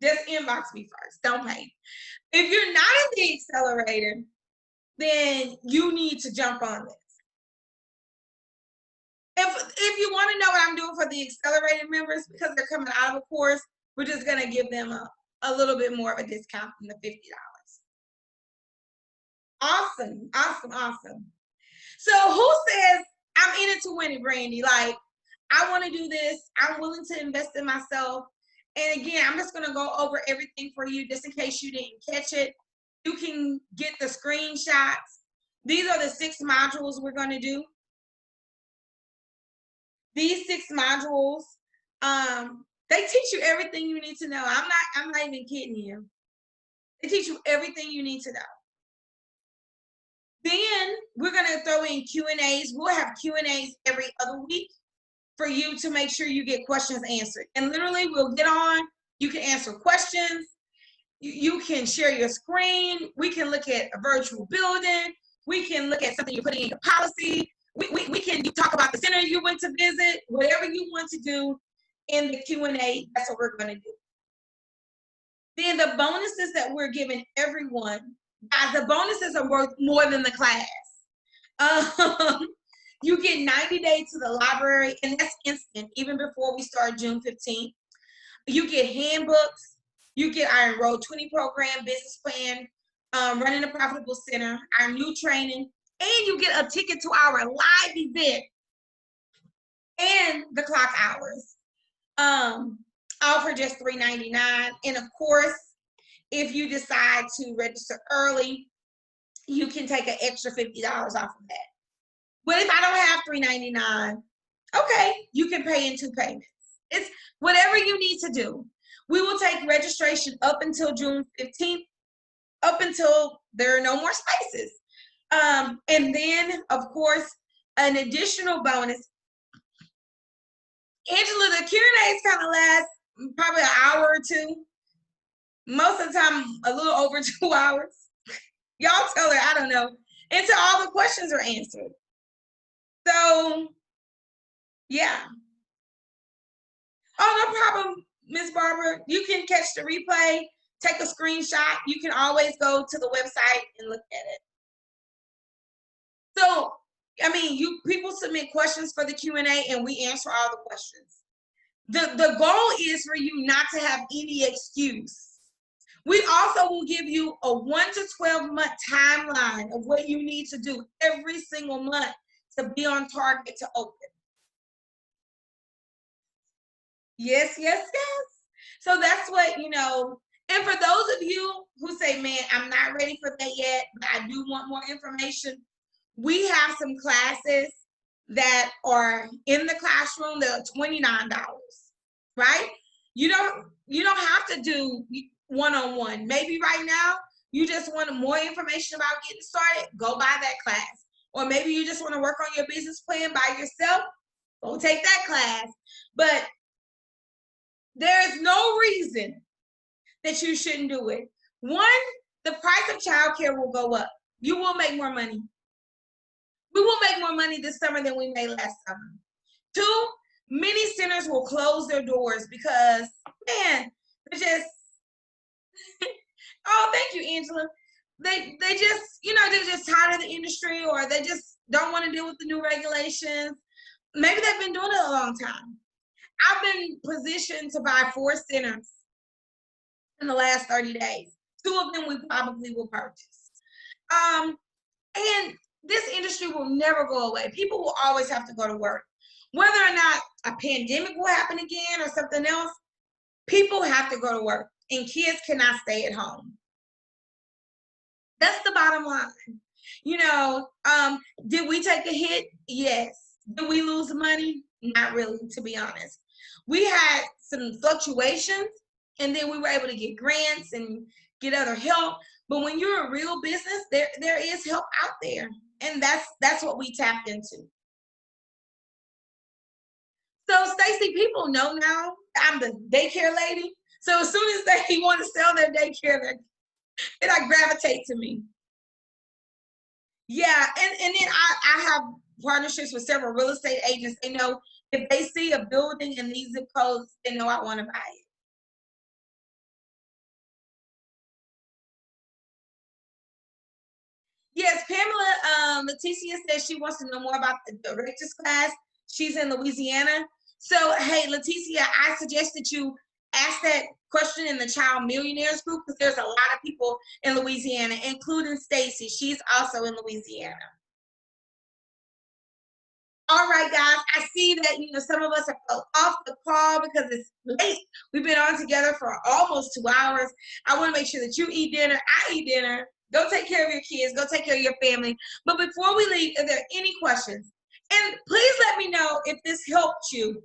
Just inbox me first. Don't pay. If you're not in the accelerator, then you need to jump on this. If you want to know what I'm doing for the accelerated members, because they're coming out of a course, we're just going to give them a a little bit more of a discount than the $50. Awesome, awesome, awesome. So who says I'm in it to win it, Brandie? Like, I want to do this. I'm willing to invest in myself. And again, I'm just going to go over everything for you just in case you didn't catch it. You can get the screenshots. These are the 6 modules we're going to do. These 6 modules, they teach you everything you need to know. I'm not even kidding you. They teach you everything you need to know. Then we're going to throw in Q&As. We'll have Q&As every other week for you to make sure you get questions answered. And literally, we'll get on. You can answer questions. You can share your screen. We can look at a virtual building. We can look at something you're putting in your policy. We can talk about the center you went to visit. Whatever you want to do in the Q&A, that's what we're going to do. Then the bonuses that we're giving everyone, guys, the bonuses are worth more than the class. You get 90 days to the library, and that's instant, even before we start June 15th. You get handbooks. You get our Enroll 20 program, business plan, running a profitable center, our new training, and you get a ticket to our live event and the clock hours. All for just $3.99. And of course, if you decide to register early, you can take an extra $50 off of that. But if I don't have $3.99, okay, you can pay in 2 payments. It's whatever you need to do. We will take registration up until June 15th, up until there are no more spaces. And then, of course, an additional bonus. Angela, the Q&As kind of last probably an hour or 2. Most of the time, a little over 2 hours. Y'all tell her, I don't know, until all the questions are answered. So, yeah. Oh, no problem, Miss Barbara. You can catch the replay, take a screenshot. You can always go to the website and look at it. So, I mean, people submit questions for the Q&A, and we answer all the questions. The goal is for you not to have any excuse. We also will give you a 1 to 12 month timeline of what you need to do every single month to be on target to open. Yes, yes, yes. So that's what, and for those of you who say, man, I'm not ready for that yet, but I do want more information, we have some classes that are in the classroom that are $29, right? You don't have to do one-on-one. Maybe right now you just want more information about getting started, go buy that class. Or maybe you just want to work on your business plan by yourself, go take that class. But there is no reason that you shouldn't do it. 1, the price of childcare will go up. You will make more money. We will make more money this summer than we made last summer. 2, many centers will close their doors because, man, they're just, oh, thank you, Angela. They just, they're just tired of the industry, or they just don't want to deal with the new regulations. Maybe they've been doing it a long time. I've been positioned to buy 4 centers in the last 30 days. 2 of them we probably will purchase. And this industry will never go away. People will always have to go to work. Whether or not a pandemic will happen again or something else, people have to go to work, and kids cannot stay at home. That's the bottom line. Did we take a hit? Yes. Did we lose money? Not really, to be honest. We had some fluctuations, and then we were able to get grants and get other help. But when you're a real business, there is help out there. And that's what we tapped into. So, Stacy, people know now I'm the daycare lady. So as soon as they want to sell their daycare, they like gravitate to me. Yeah, and then I have partnerships with several real estate agents. They know if they see a building in these zip codes, they know I want to buy it. Yes, Pamela, Leticia says she wants to know more about the director's class. She's in Louisiana. So, hey, Leticia, I suggest that you ask that question in the Child Millionaires group, because there's a lot of people in Louisiana, including Stacy. She's also in Louisiana. All right, guys, I see that, some of us are off the call because it's late. We've been on together for almost 2 hours. I want to make sure that you eat dinner, I eat dinner. Go take care of your kids. Go take care of your family. But before we leave, are there any questions? And please let me know if this helped you.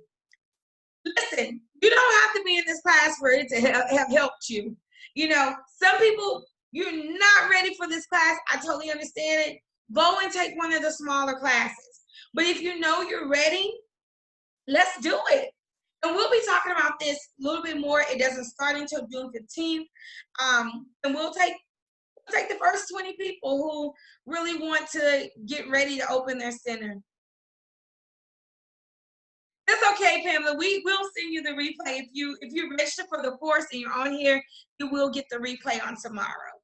Listen, you don't have to be in this class for it to have helped you. Some people, you're not ready for this class. I totally understand it. Go and take one of the smaller classes. But if you know you're ready, let's do it. And we'll be talking about this a little bit more. It doesn't start until June 15th. And we'll take the first 20 people who really want to get ready to open their center. That's okay, Pamela. We will send you the replay. If you register for the course and you're on here, you will get the replay on tomorrow.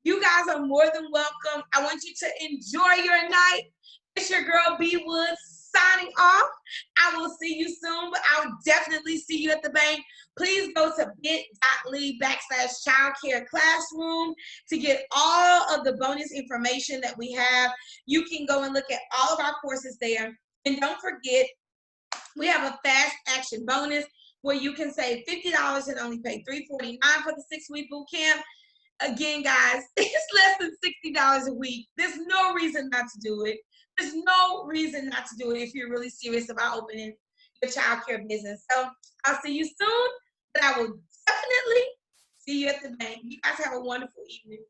You guys are more than welcome. I want you to enjoy your night. It's your girl, B Woods, signing off. I will see you soon, but I'll definitely see you at the bank. Please go to bit.ly/childcare classroom to get all of the bonus information that we have. You can go and look at all of our courses there. And don't forget, we have a fast action bonus where you can save $50 and only pay $349 for the 6-week boot camp. Again, guys, it's less than $60 a week. There's no reason not to do it. There's no reason not to do it if you're really serious about opening your childcare business. So I'll see you soon, but I will definitely see you at the bank. You guys have a wonderful evening.